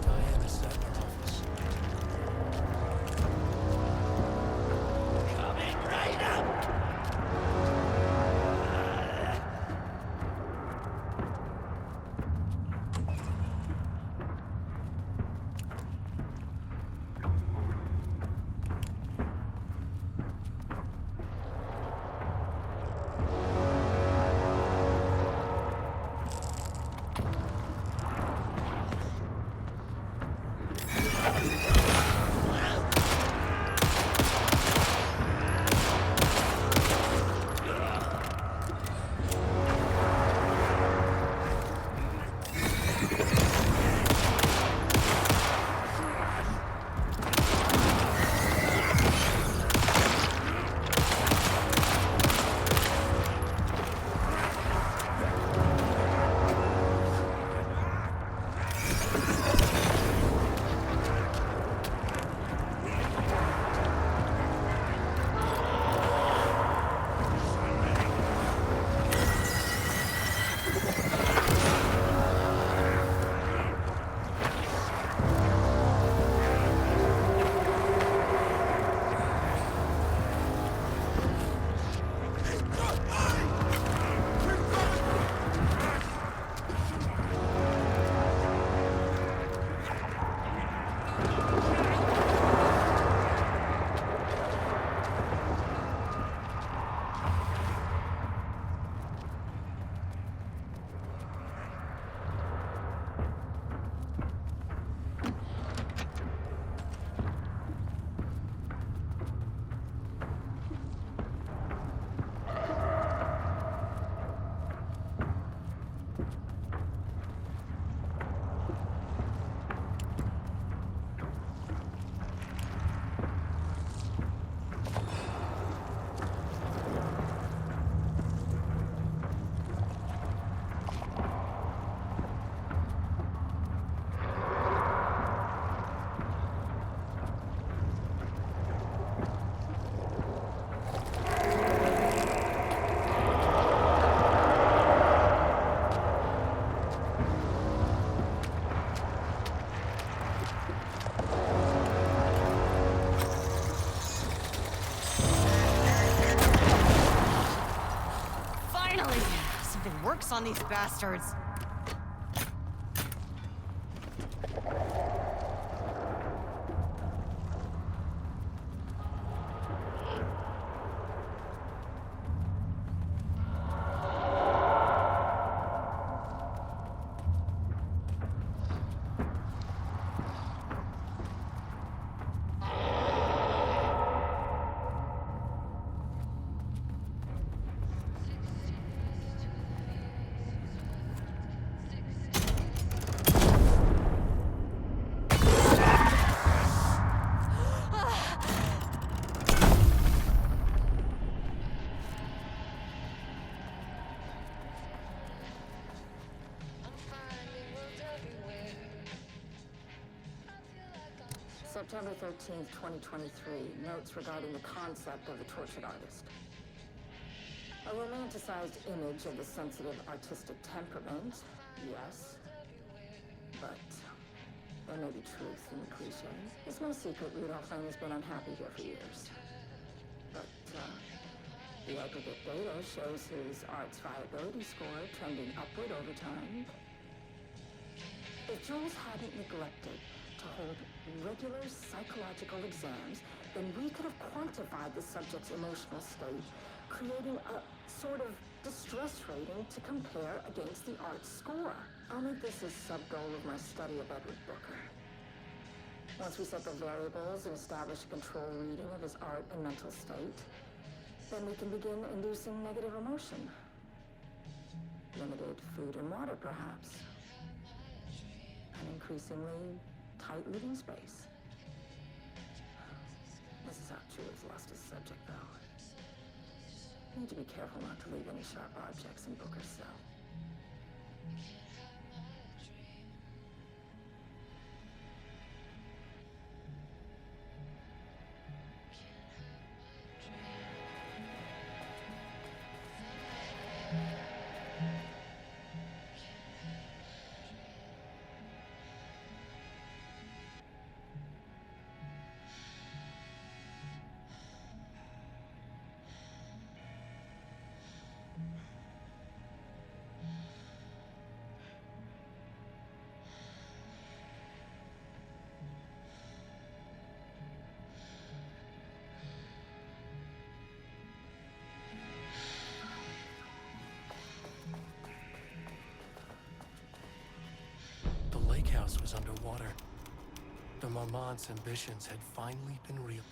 Diana sat in her office. Finally! Something works on these bastards. September 13th, 2023, notes regarding the concept of the tortured artist. A romanticized image of the sensitive artistic temperament, yes. But there may be truth in the cliche. It's no secret Rudolph Lane has been unhappy here for years. But, the aggregate data shows his art's viability score trending upward over time. If Jules hadn't neglected to hold regular psychological exams, then we could have quantified the subject's emotional state, creating a sort of distress rating to compare against the art's score. I'll make this a sub-goal of my study of Edward Booker. Once we set the variables and establish a control reading of his art and mental state, then we can begin inducing negative emotion. Limited food and water, perhaps. An increasingly tight living space. This is how Jules lost his subject, though. Need to be careful not to leave any sharp objects in Booker's cell. The lake house was underwater. The Marmont's ambitions had finally been real.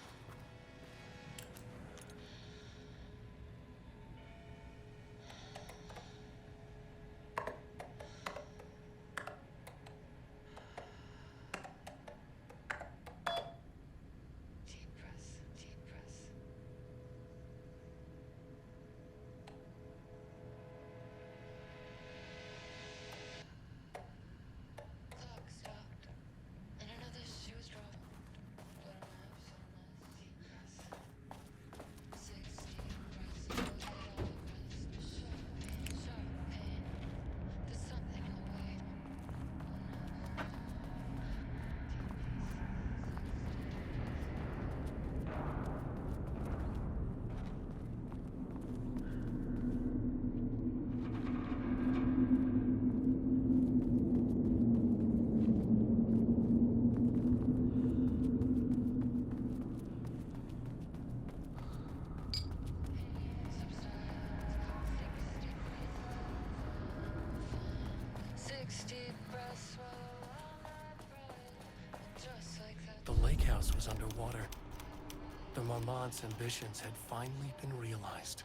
The lake house was underwater. The Marmont's ambitions had finally been realized.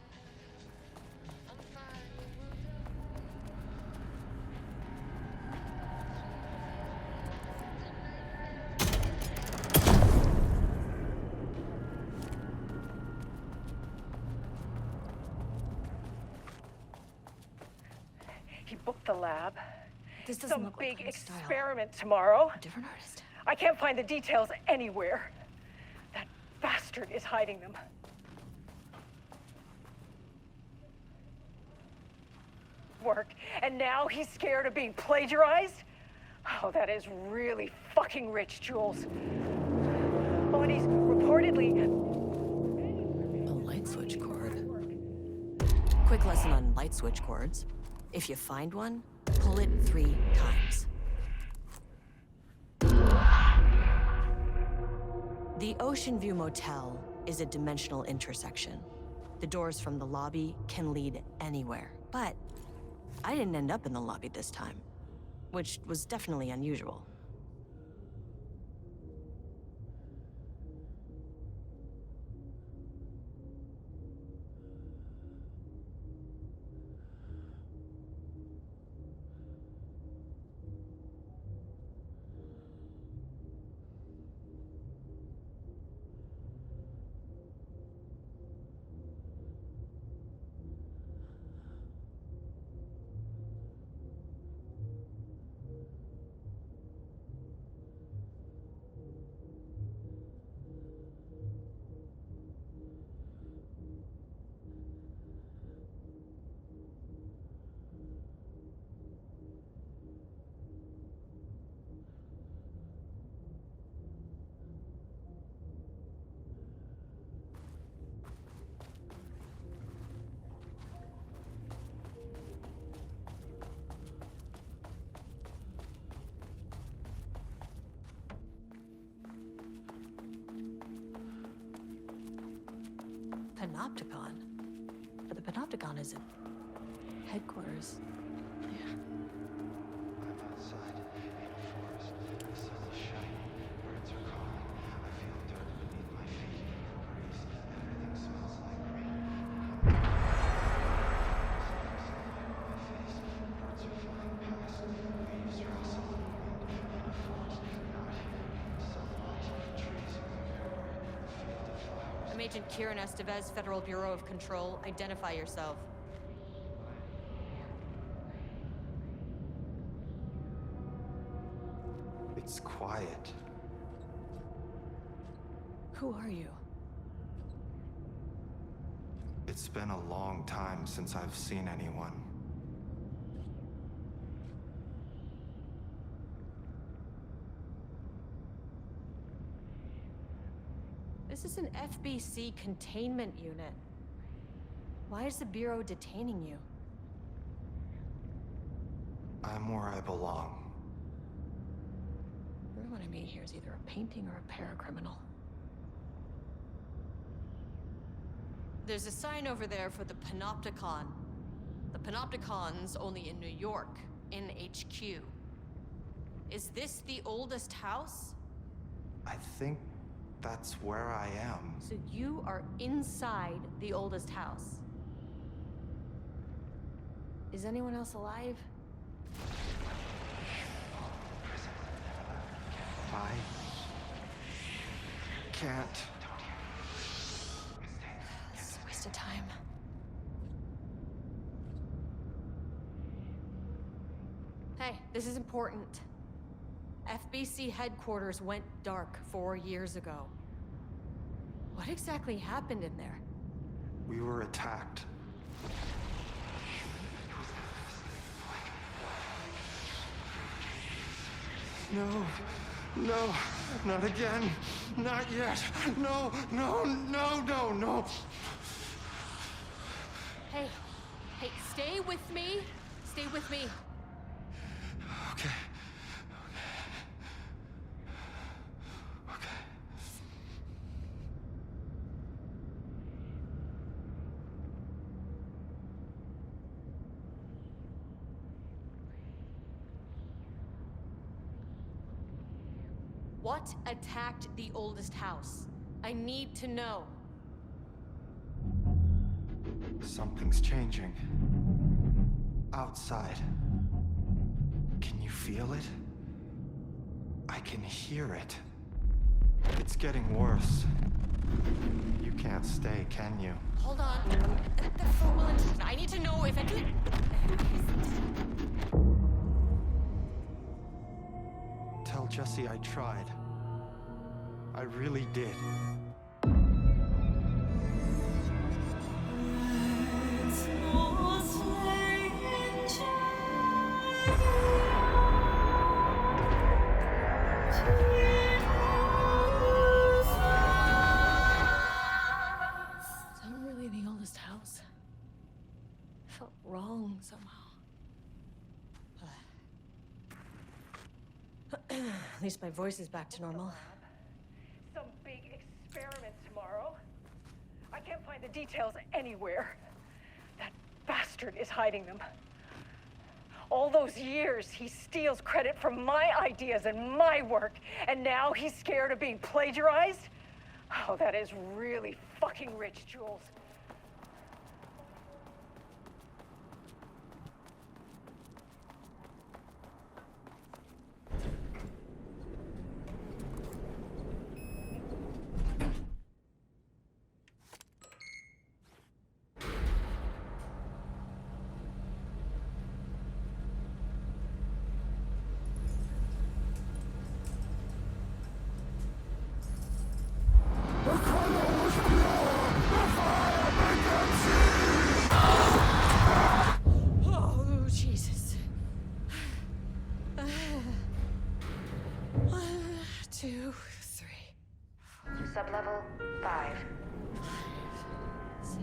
He booked the lab. This doesn't Some look like big Hunt's style. experiment tomorrow. A different artist. I can't find the details anywhere. That bastard is hiding them. Work, and now he's scared of being plagiarized? Oh, that is really fucking rich, Jules. Oh, and he's reportedly... A light switch cord. Quick lesson on light switch cords. If you find one, pull it 3 times. The Ocean View Motel is a dimensional intersection. The doors from the lobby can lead anywhere, but I didn't end up in the lobby this time, which was definitely unusual. Panopticon. But the Panopticon is at headquarters. Yeah. I'm outside in a forest. The sun is shining. Birds are calling. I feel dirt beneath my feet. A breeze. Everything smells like rain. My face. Birds are flying past. Leaves rustle in the wind. In a forest. Not here. Sunlight. Trees everywhere. A field of flowers. I'm Agent Kieran Estevez, Federal Bureau of Control. Identify yourself. It's quiet. Who are you? It's been a long time since I've seen anyone. This is an FBC containment unit. Why is the Bureau detaining you? I'm where I belong. Everyone I meet here is either a painting or a paracriminal. There's a sign over there for the Panopticon. The Panopticon's only in New York, in HQ. Is this the oldest house? I think that's where I am. So you are inside the oldest house. Is anyone else alive? I can't. It's a waste of time. Hey, this is important. FBC headquarters went dark 4 years ago. What exactly happened in there? We were attacked. No, no, not again. Not yet. No, no, no, no, no. Hey, stay with me. Stay with me. Okay. Okay. What attacked the oldest house? I need to know. Something's changing. Outside. Can you feel it? I can hear it. It's getting worse. You can't stay, can you? Hold on. The phone will interrupt. I need to know if anything. Tell Jesse I tried. I really did. It's not really the oldest house. It felt wrong somehow. At least my voice is back to normal. Some big experiment tomorrow. I can't find the details anywhere. That bastard is hiding them. All those years, he steals credit for my ideas and my work, and now he's scared of being plagiarized? Oh, that is really fucking rich, Jules. Oh, Jesus. 1, 2, 3. Sublevel 5. 6.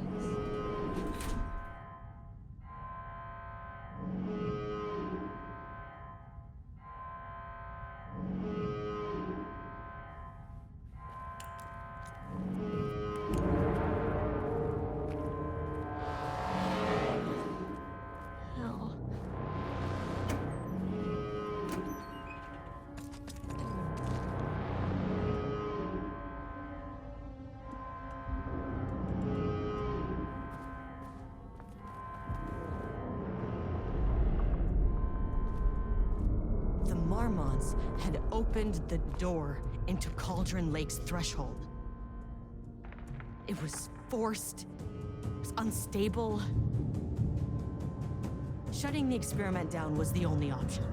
Marmonts had opened the door into Cauldron Lake's threshold. It was forced, it was unstable. Shutting the experiment down was the only option.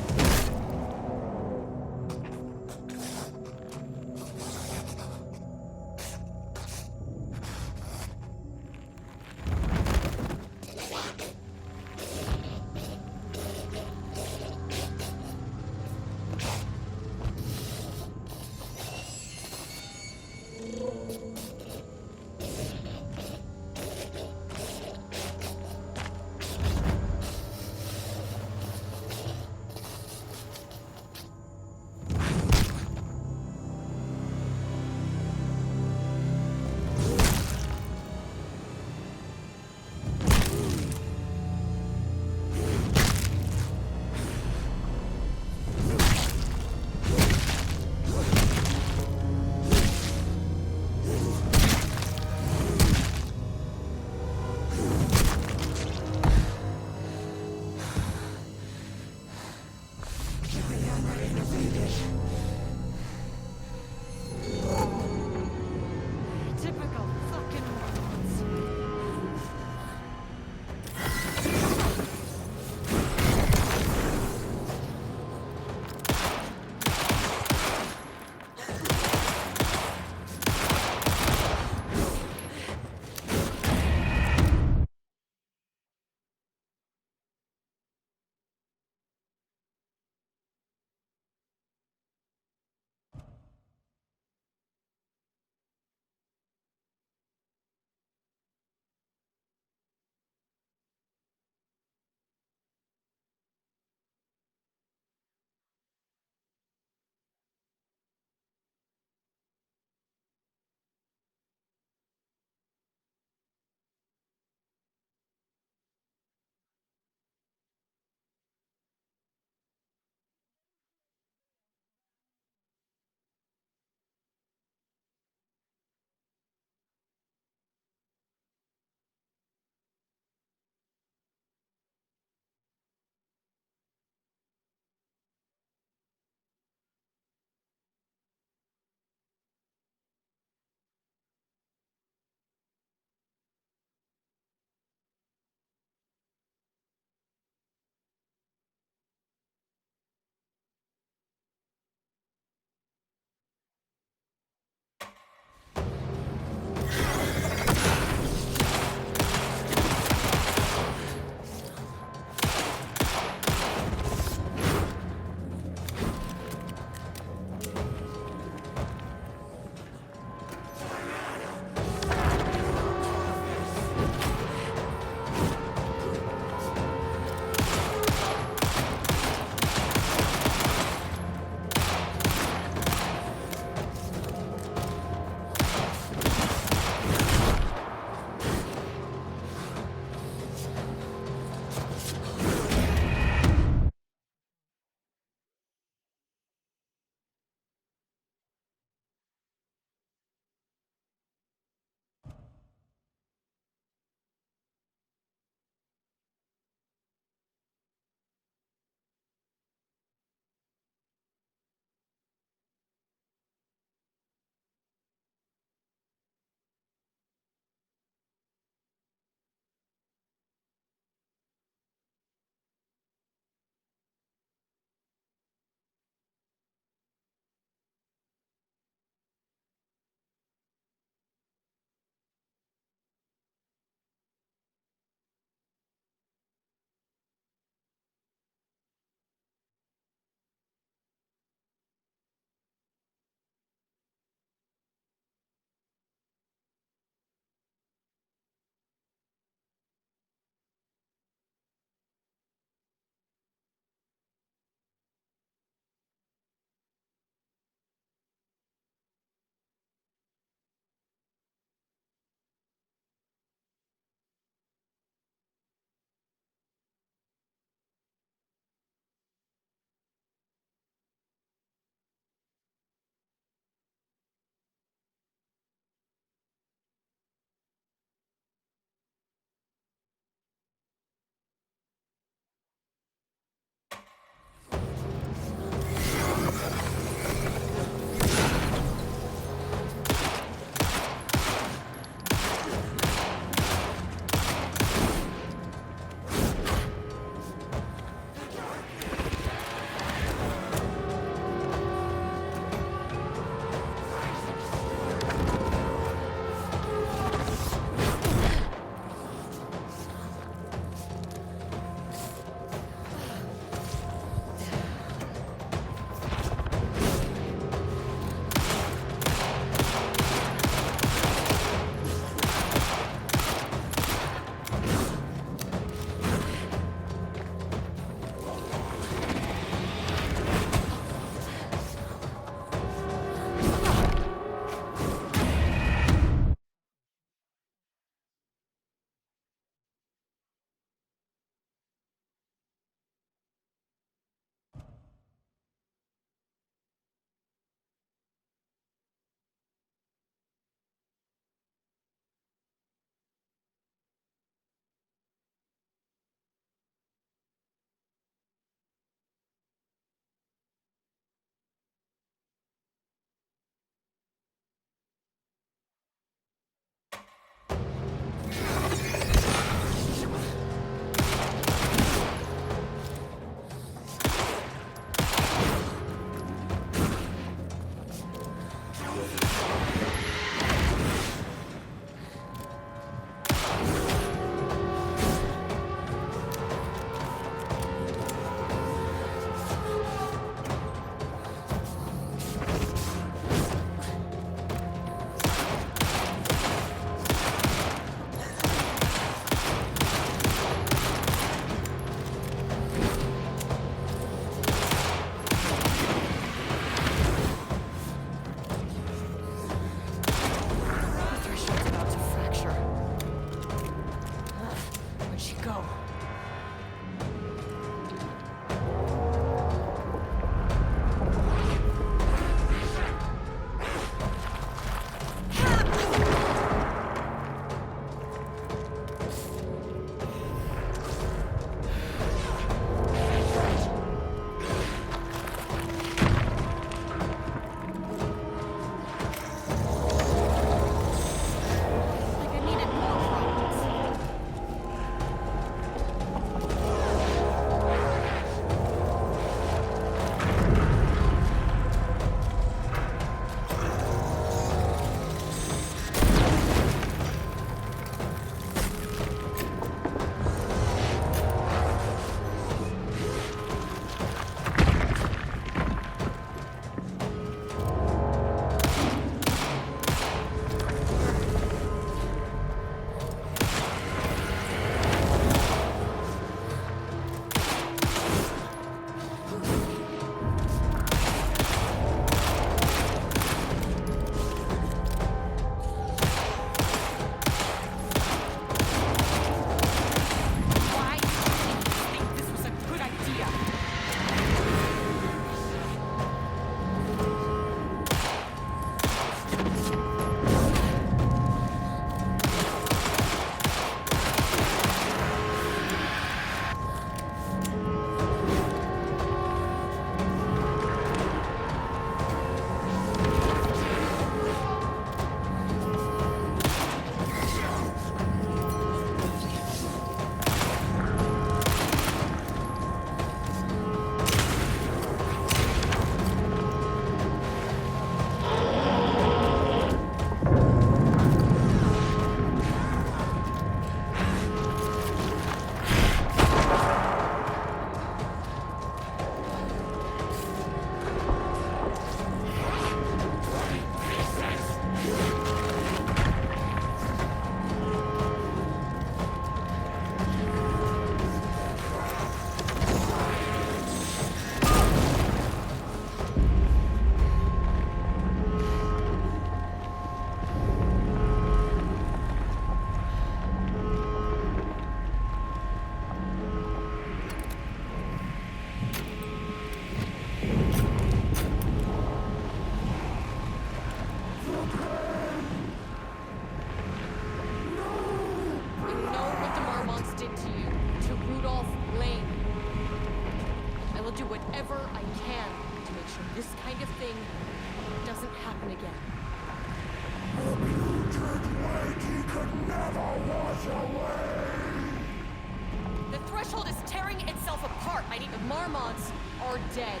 Marmonts are dead.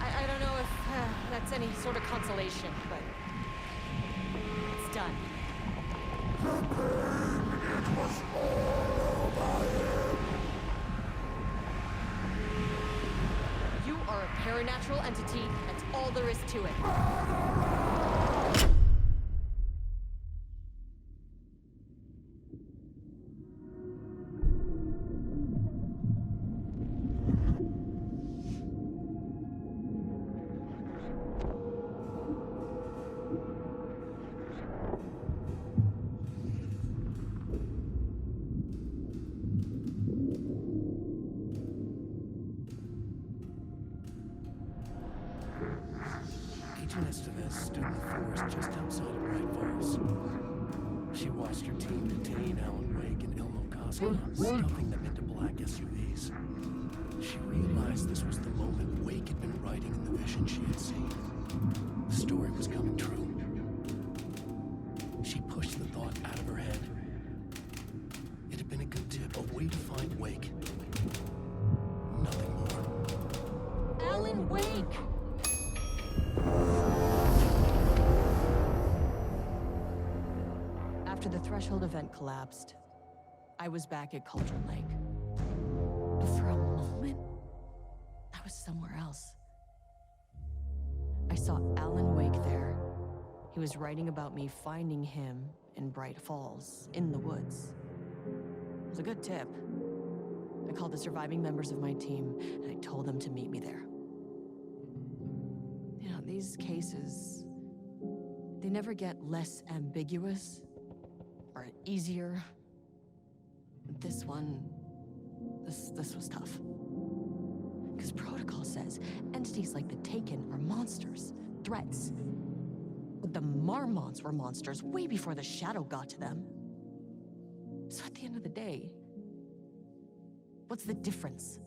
I don't know if that's any sort of consolation, but it's done. You are a paranatural entity. That's all there is to it. Agent Estevez stood in the forest just outside of Bright Falls. She watched her team detain Alan Wake and Elmo Cosmo, stuffing them into black SUVs. She realized this was the moment Wake had been writing in the vision she had seen. The story was coming true. She pushed the thought out of her head. It had been a good tip, a way to find Wake. Nothing more. Alan Wake! After the Threshold event collapsed, I was back at Cauldron Lake. But for a moment, I was somewhere else. I saw Alan Wake there. He was writing about me finding him in Bright Falls, in the woods. It was a good tip. I called the surviving members of my team, and I told them to meet me there. You know, these cases, they never get less ambiguous or easier. This one, this was tough. Because protocol says entities like the Taken are monsters, threats. But the Marmonts were monsters way before the Shadow got to them. So at the end of the day, what's the difference?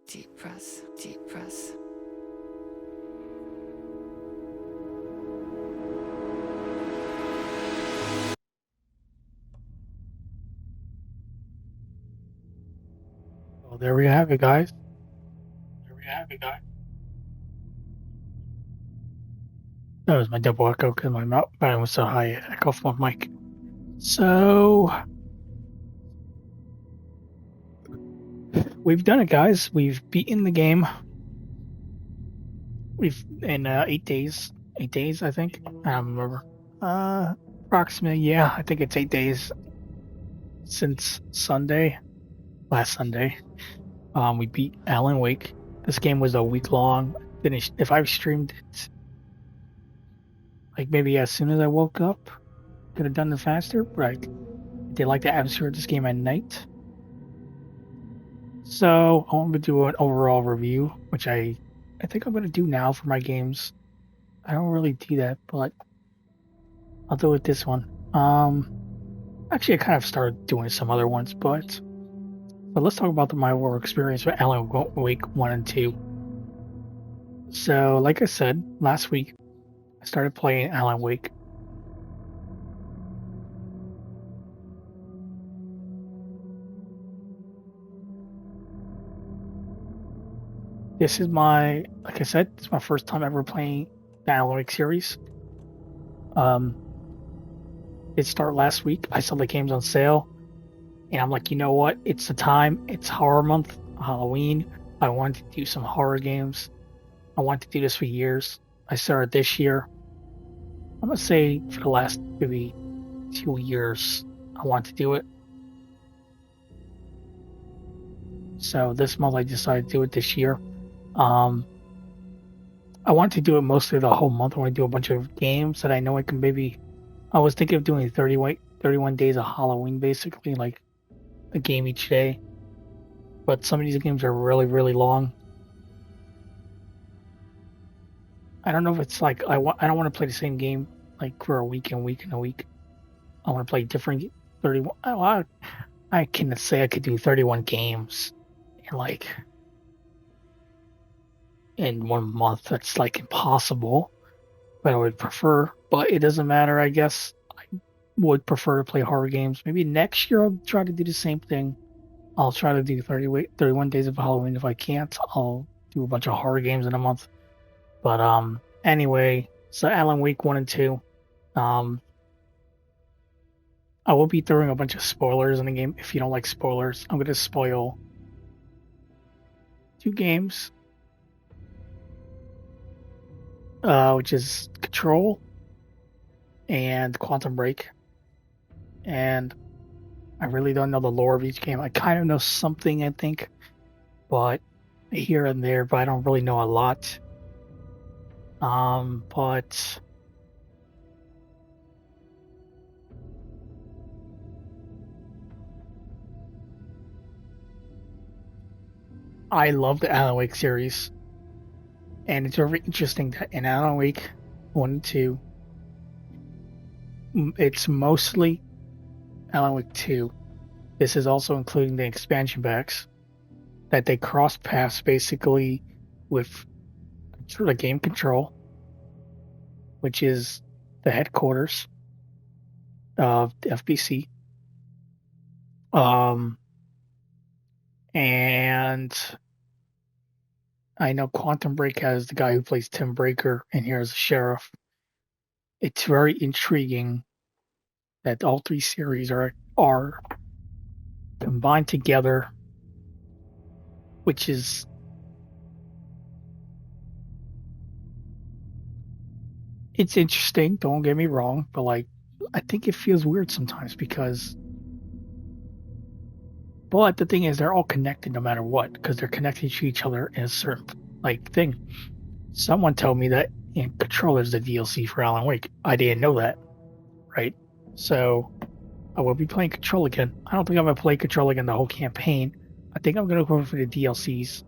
Deep press, deep press. Well, there we have it, guys. That was my double echo because my volume was so high I echoed off my mic. So we've done it, guys. We've beaten the game. We've in 8 days. 8 days, I think. I don't remember. Approximately, yeah. I think it's 8 days since Sunday, last Sunday. We beat Alan Wake. This game was a week long. Finished. If I streamed it, like maybe as soon as I woke up, could have done it faster. But I did like the atmosphere of this game at night. So I want to do an overall review, which I think I'm going to do now for my games. I don't really do that, but I'll do it this one. Actually, I kind of started doing some other ones, but let's talk about my overall experience with Alan Wake 1 and 2. So, like I said, last week, I started playing Alan Wake. This is like I said, it's my first time ever playing the Alan Wake series. It started last week. I saw the games on sale, and I'm like, you know what? It's the time. It's horror month, Halloween. I wanted to do some horror games. I wanted to do this for years. I started this year. I'm gonna say for the last maybe 2 years, I want to do it. So this month I decided to do it this year. I want to do it mostly the whole month. I want to do a bunch of games that I know I can maybe. I was thinking of doing 31 days of Halloween, basically, like a game each day. But some of these games are really, really long. I don't know if it's like I don't want to play the same game like for a week and a week and a week. I want to play different 31. I can say I could do 31 games in in 1 month. That's like impossible. But I would prefer. But it doesn't matter. I guess I would prefer to play horror games. Maybe next year I'll try to do the same thing. I'll try to do 31 days of Halloween. If I can't, I'll do a bunch of horror games in a month. But anyway, so Alan Wake 1 and 2. Um, I will be throwing a bunch of spoilers in the game. If you don't like spoilers, I'm going to spoil 2 games, which is Control and Quantum Break. And I really don't know the lore of each game. I kind of know something, I think, but here and there, but I don't really know a lot. But I love the Alan Wake series, and it's very interesting that in Alan Wake 1 and 2, it's mostly Alan Wake 2. This is also including the expansion packs that they cross paths basically with sort of game control, which is the headquarters of the FBC. And I know Quantum Break has the guy who plays Tim Breaker, and here as a sheriff. It's very intriguing that all 3 series are combined together, which is it's interesting, don't get me wrong, but I think it feels weird sometimes but the thing is they're all connected no matter what, because they're connected to each other in a certain thing. Someone told me that in Control is the DLC for Alan Wake. I didn't know that, right? So I will be playing Control again. I don't think I'm gonna play Control again the whole campaign. I think I'm gonna go for the DLCs.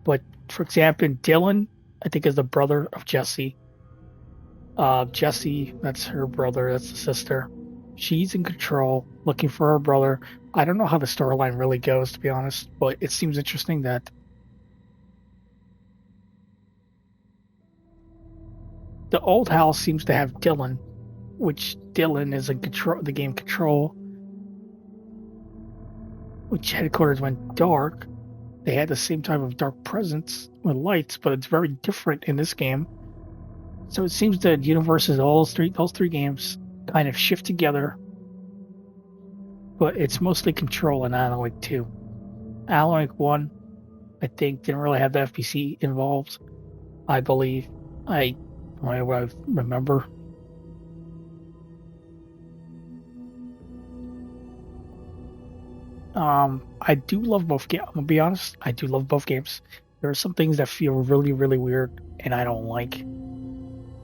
But for example, Dylan, I think, is the brother of Jesse. Jesse, that's her brother, that's the sister. She's in Control, looking for her brother. I don't know how the storyline really goes, to be honest, but it seems interesting that the old house seems to have Dylan, which Dylan is in Control, the game Control, which headquarters went dark. They had the same type of dark presence with lights, but it's very different in this game. So it seems that universes, those three games kind of shift together, but it's mostly Control in Alan Wake 2. Alan Wake 1, I think, didn't really have the FBC involved, I believe. What I remember. I do love both games. I'm gonna be honest, I do love both games. There are some things that feel really, really weird, and I don't like.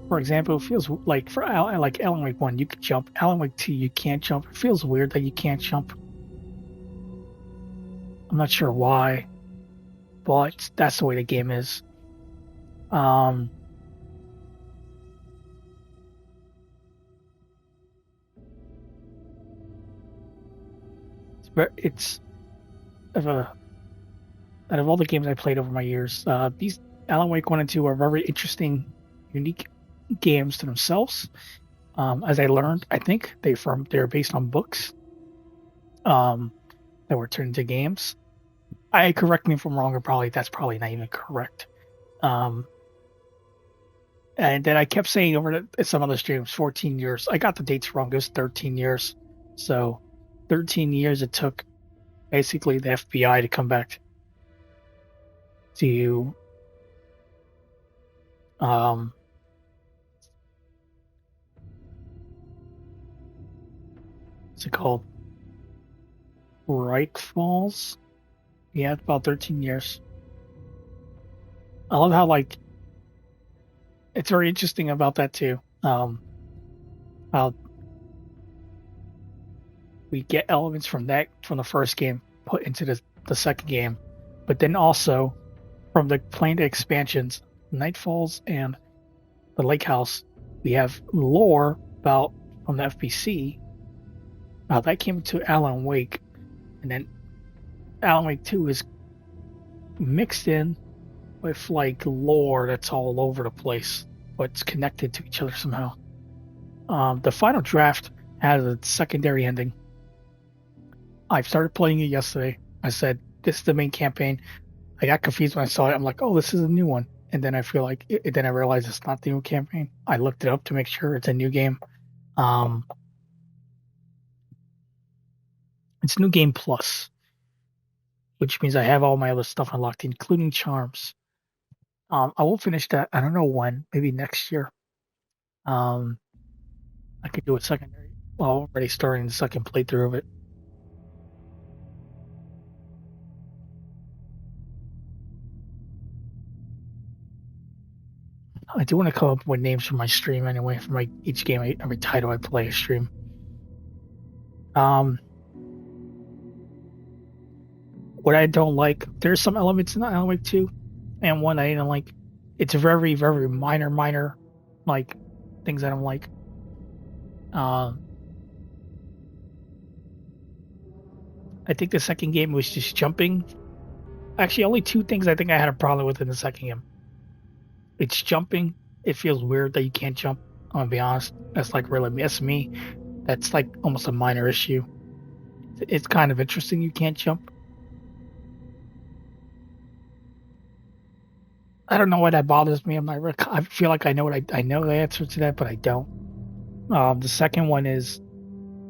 For example, it feels like Alan Wake 1, you can jump. Alan Wake 2, you can't jump. It feels weird that you can't jump. I'm not sure why, but that's the way the game is. It's out of all the games I played over my years, these Alan Wake 1 and 2 are very interesting, unique games to themselves. As I learned, I think they're based on books that were turned into games. Correct me if I'm wrong, or that's probably not even correct. And then I kept saying over some other streams, 14 years. I got the dates wrong. It was 13 years. So 13 years it took basically the FBI to come back to what's it called? Wright Falls? Yeah, about 13 years. I love how it's very interesting about that too. How we get elements from the first game put into the second game, but then also from the playing the expansions, Nightfalls and the lake house, we have lore about from the FBC. That came to Alan Wake, and then Alan Wake 2 is mixed in with like lore that's all over the place, but it's connected to each other somehow. The final draft has a secondary ending. I started playing it yesterday. I said, this is the main campaign. I got confused when I saw it. I'm like, oh, this is a new one. And then I feel like, then I realized it's not the new campaign. I looked it up to make sure it's a new game. It's New Game Plus, which means I have all my other stuff unlocked, including charms. I will finish that. I don't know when, maybe next year. I could do a secondary. Well, already starting the second playthrough of it. I do want to come up with names for my stream anyway, for my each game, every title I play, I stream. What I don't like, there's some elements in Alan Wake 2, and one I don't like. It's very, very minor, like things I don't like. I think the second game was just jumping. Actually, only two things I think I had a problem with in the second game. It's jumping. It feels weird that you can't jump. I'm gonna be honest. That's like really me. That's like almost a minor issue. It's kind of interesting you can't jump. I don't know why that bothers me. I feel like I know I know the answer to that, but I don't. The second one is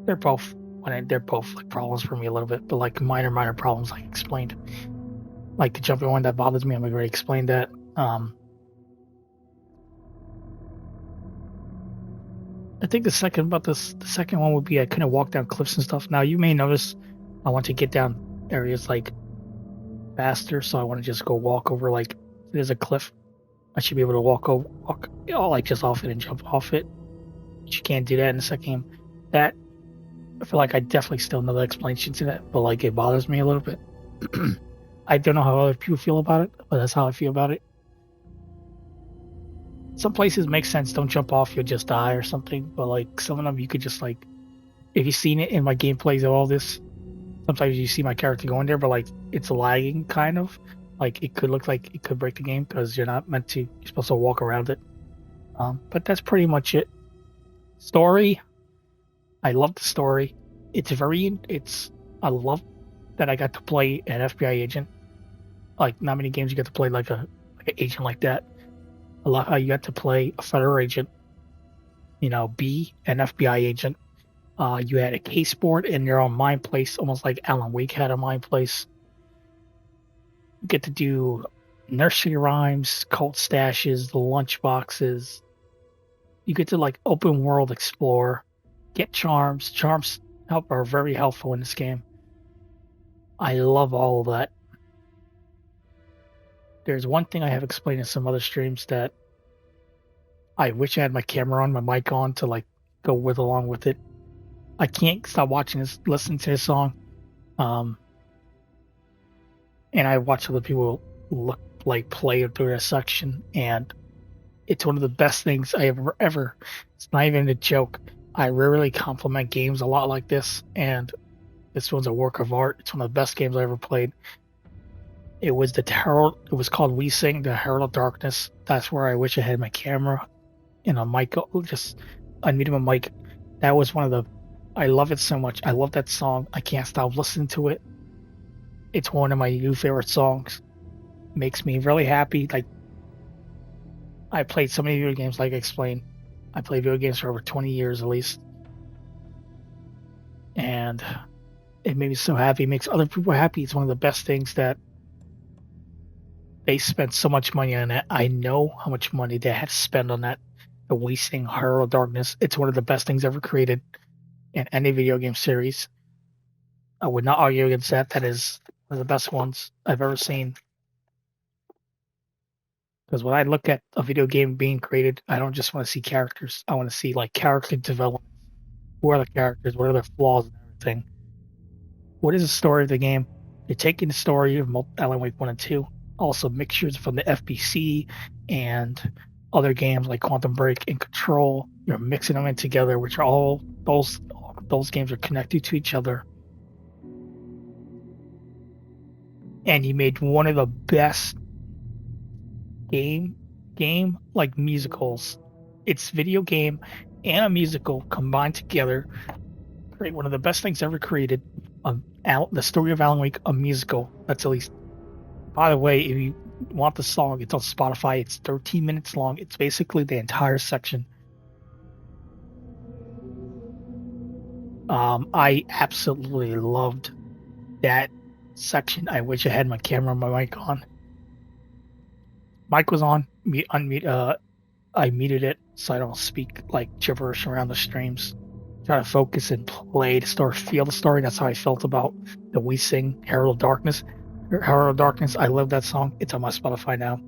they're both like problems for me a little bit, but like minor problems like explained. Like the jumping one that bothers me, I've already explained that. I think the second one would be I couldn't walk down cliffs and stuff. Now you may notice I want to get down areas like faster, so I want to just go walk over like there's a cliff. I should be able to walk like just off it and jump off it. But you can't do that in the second game. That I feel like I definitely still know the explanation to that, but like it bothers me a little bit. I don't know how other people feel about it, but that's how I feel about it. Some places make sense. Don't jump off, you'll just die or something. But like some of them, you could just like, if you've seen it in my gameplays of all this, sometimes you see my character going there, but like it's lagging kind of. Like it could look like it could break the game because you're not meant to. You're supposed to walk around it. But that's pretty much it. Story, I love the story. I love that I got to play an FBI agent. Like not many games you get to play like an agent like that. I love how you got to play a federal agent, be an FBI agent. You had a case board in your own mind place, almost like Alan Wake had a mind place. You get to do nursery rhymes, cult stashes, the lunch boxes. You get to like open world explore, get charms. Charms are very helpful in this game. I love all of that. There's one thing I have explained in some other streams that I wish I had my camera on, my mic on to like go along with it. I can't stop listening to this song. And I watch other people play through a section, and it's one of the best things I ever. It's not even a joke. I rarely compliment games a lot like this, and this one's a work of art. It's one of the best games I ever played. It was It was called We Sing, the Herald of Darkness. That's where I wish I had my camera and a mic, just unmuting my mic. That was one of the. I love it so much. I love that song. I can't stop listening to it. It's one of my new favorite songs. Makes me really happy. Like I played so many video games, like I explained. I played video games for over 20 years at least. And it made me so happy. It makes other people happy. It's one of the best things that they spent so much money on it. I know how much money they had to spend on that. The Wasting Herald of Darkness. It's one of the best things ever created in any video game series. I would not argue against that. That is one of the best ones I've ever seen. Because when I look at a video game being created, I don't just want to see characters. I want to see like character development. Who are the characters? What are their flaws and everything? What is the story of the game? You're taking the story of Alan Wake 1 and 2, also mixtures from the FBC and other games like Quantum Break and Control. You're mixing them in together, which are all those games are connected to each other. And you made one of the best game like musicals. It's video game and a musical combined together. Create one of the best things ever created. The story of Alan Wake, a musical. That's at least. By the way, if you want the song, it's on Spotify. It's 13 minutes long. It's basically the entire section. I absolutely loved that section. I wish I had my camera and my mic on. Mic was on. I muted it so I don't speak like gibberish around the streams. Try to focus and play the story, feel the story. That's how I felt about the We Sing Herald of Darkness. Herald of Darkness. I love that song. It's on my Spotify now.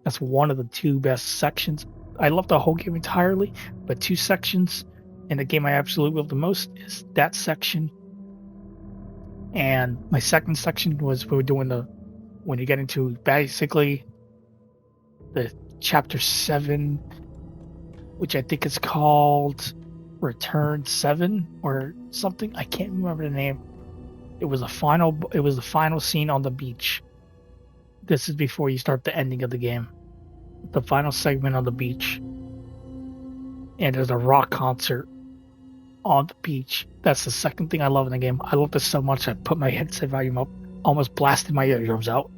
That's one of the two best sections. I love the whole game entirely, but two sections in the game I absolutely love the most is that section. And my second section was we were doing when you get into basically the chapter 7, which I think is called Return 7 or something. I can't remember the name. It was the final scene on the beach. This is before you start the ending of the game. The final segment on the beach. And there's a rock concert on the beach. That's the second thing I love in the game. I love this so much I put my headset volume up, almost blasted my eardrums out.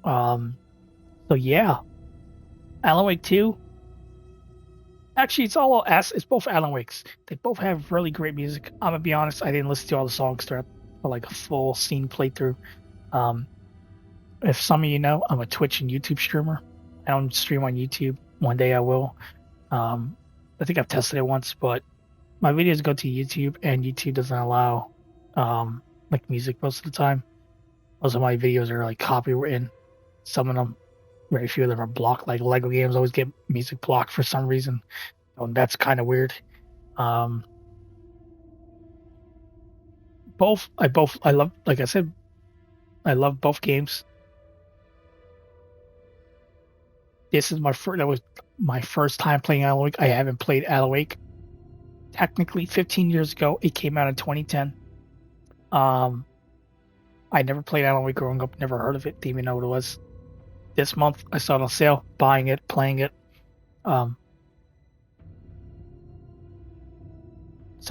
So yeah. Alan Wake 2. Actually, it's both Alan Wakes. They both have really great music. I'm gonna be honest, I didn't listen to all the songs throughout like a full scene playthrough. If some of you know, I'm a Twitch and YouTube streamer. I don't stream on YouTube. One day I will. I think I've tested it once, but my videos go to YouTube, and YouTube doesn't allow like music most of the time. Most of my videos are like copywritten. Some of them, very few of them are blocked. Like Lego games always get music blocked for some reason. That's kind of weird. I love, like I said, I love both games. That was my first time playing Alan Wake. I haven't played Alan Wake. Technically, 15 years ago, it came out in 2010. I never played Alan Wake growing up, never heard of it, didn't even know what it was. This month, I saw it on sale, buying it, playing it. So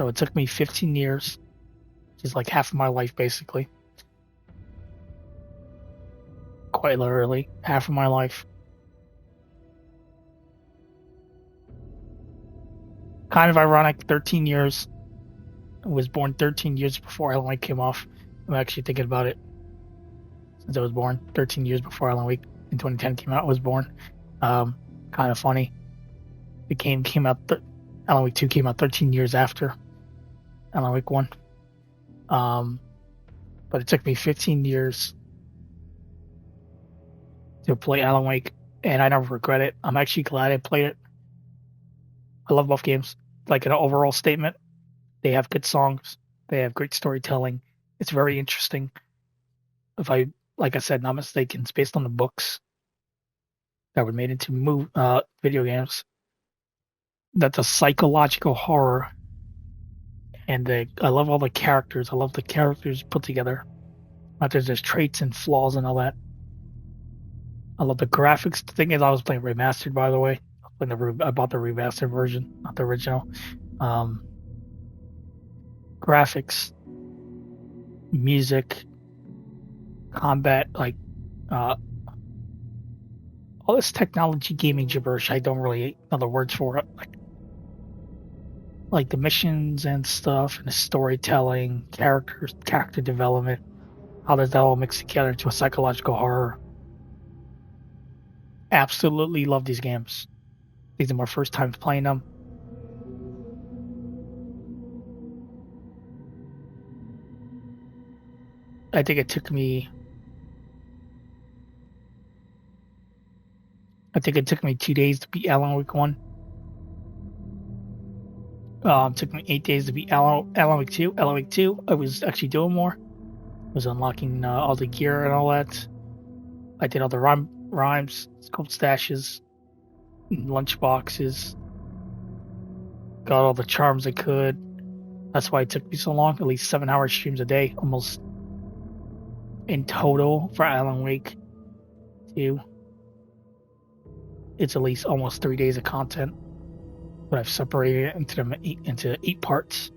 it took me 15 years, which is like half of my life, basically. Quite literally, half of my life. Kind of ironic, 13 years. I was born 13 years before Alan Wake came off. I'm actually thinking about it. Since I was born 13 years before Alan Wake in 2010 came out, I was born. Kind of funny. The game came out, Alan Wake 2 came out 13 years after Alan Wake 1. But it took me 15 years to play Alan Wake, and I never regret it. I'm actually glad I played it. I love both games. Like an overall statement, they have good songs. They have great storytelling. It's very interesting. Like I said, not mistaken, it's based on the books that were made into video games. That's a psychological horror, and I love all the characters. I love the characters put together. Not there's traits and flaws and all that. I love the graphics. The thing is, I was playing remastered, by the way. I bought the remastered version, not the original. Graphics, music, combat, like all this technology gaming gibberish. I don't really know the words for it. Like the missions and stuff, and the storytelling, character development. How does that all mix together into a psychological horror? Absolutely love these games. These are my first times playing them. I think it took me 2 days to beat Alan Wake 1. It took me 8 days to beat Alan Wake 2. Alan Wake 2, I was actually doing more. I was unlocking all the gear and all that. I did all the rhymes, scope stashes, lunch boxes. Got all the charms I could. That's why it took me so long. At least 7-hour streams a day, almost in total for Alan Wake 2. It's at least almost 3 days of content, but I've separated it into 8 parts.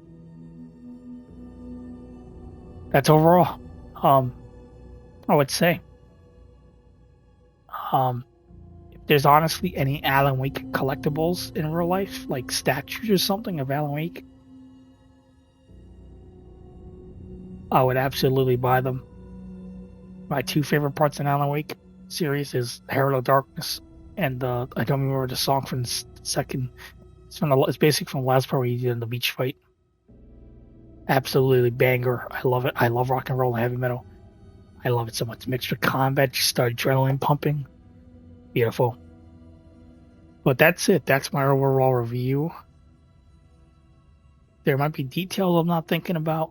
That's overall. I would say. If there's honestly any Alan Wake collectibles in real life, like statues or something of Alan Wake, I would absolutely buy them. My 2 favorite parts in Alan Wake series is Herald of Darkness and I don't remember the song from the second. It's basically from the last part where you did in the beach fight. Absolutely banger. I love it. I love rock and roll and heavy metal. I love it so much. Mixed with combat, just start adrenaline pumping. Beautiful. But that's it. That's my overall review. There might be details I'm not thinking about.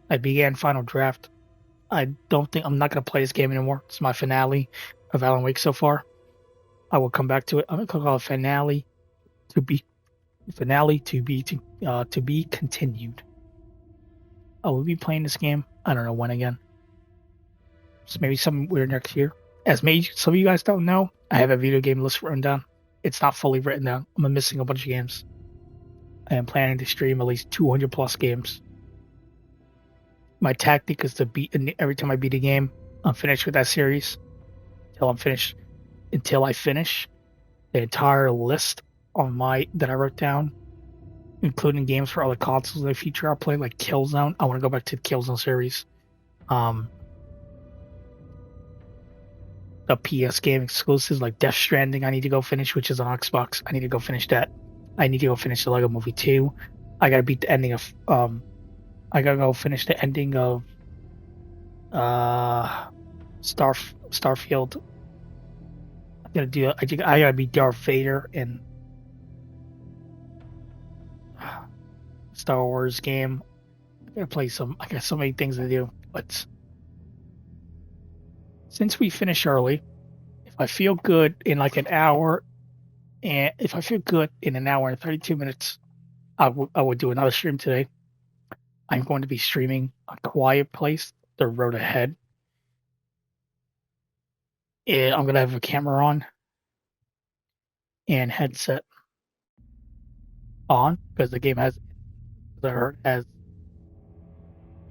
I began Final Draft. I'm not going to play this game anymore. It's my finale of Alan Wake so far. I will come back to it. I'm going to call it finale to be continued. I will be playing this game. I don't know when again. So maybe somewhere next year. As some of you guys don't know, I have a video game list written down. It's not fully written down. I'm missing a bunch of games. I am planning to stream at least 200 plus games. My tactic is to every time I beat a game, I'm finished with that series until I finish the entire list that I wrote down, including games for other consoles in the future. I'll play like Killzone. I want to go back to the Killzone series. The PS game exclusives like Death Stranding, I need to go finish, which is on Xbox. I need to go finish that. I need to go finish the Lego Movie 2. I gotta beat the ending of I gotta go finish the ending of Starfield. I gotta beat Darth Vader in Star Wars game. I got so many things to do, but since we finish early, if I feel good in like an hour, and if I feel good in an hour and 32 minutes, I would do another stream today. I'm going to be streaming A Quiet Place, The Road Ahead. And I'm going to have a camera on and headset on because the game has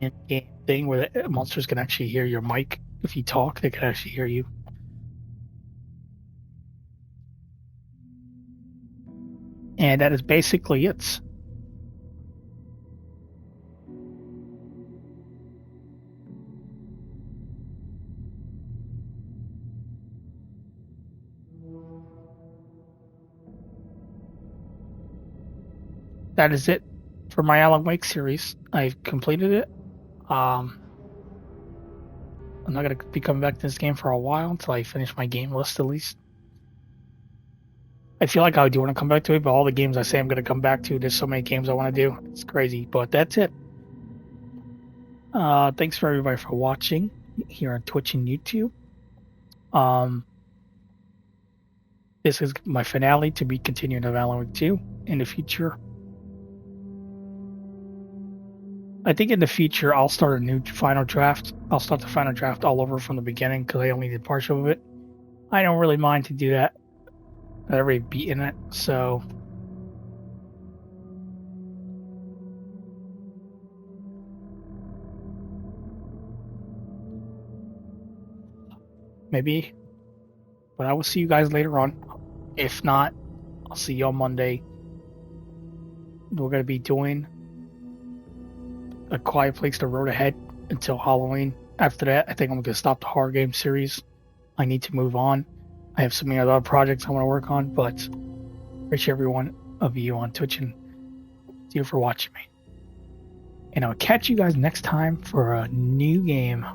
in-game thing where the monsters can actually hear your mic. If you talk, they can actually hear you. And that is basically it. That is it for my Alan Wake series. I've completed it. I'm not going to be coming back to this game for a while until I finish my game list at least. I feel like I do want to come back to it, but all the games I say I'm going to come back to, there's so many games I want to do. It's crazy, but that's it. Thanks for everybody for watching here on Twitch and YouTube. This is my finale to be continued of Alan Wake 2 in the future. I think in the future I'll start a new final draft. I'll start the final draft all over from the beginning because I only did partial of it. I don't really mind to do that. I've already beaten it, so maybe. But I will see you guys later on. If not, I'll see you on Monday. We're going to be doing A Quiet Place, The Road Ahead until Halloween. After that, I think I'm going to stop the horror game series. I need to move on. I have so many other projects I want to work on, but appreciate every one of you on Twitch and thank you for watching me. And I'll catch you guys next time for a new game.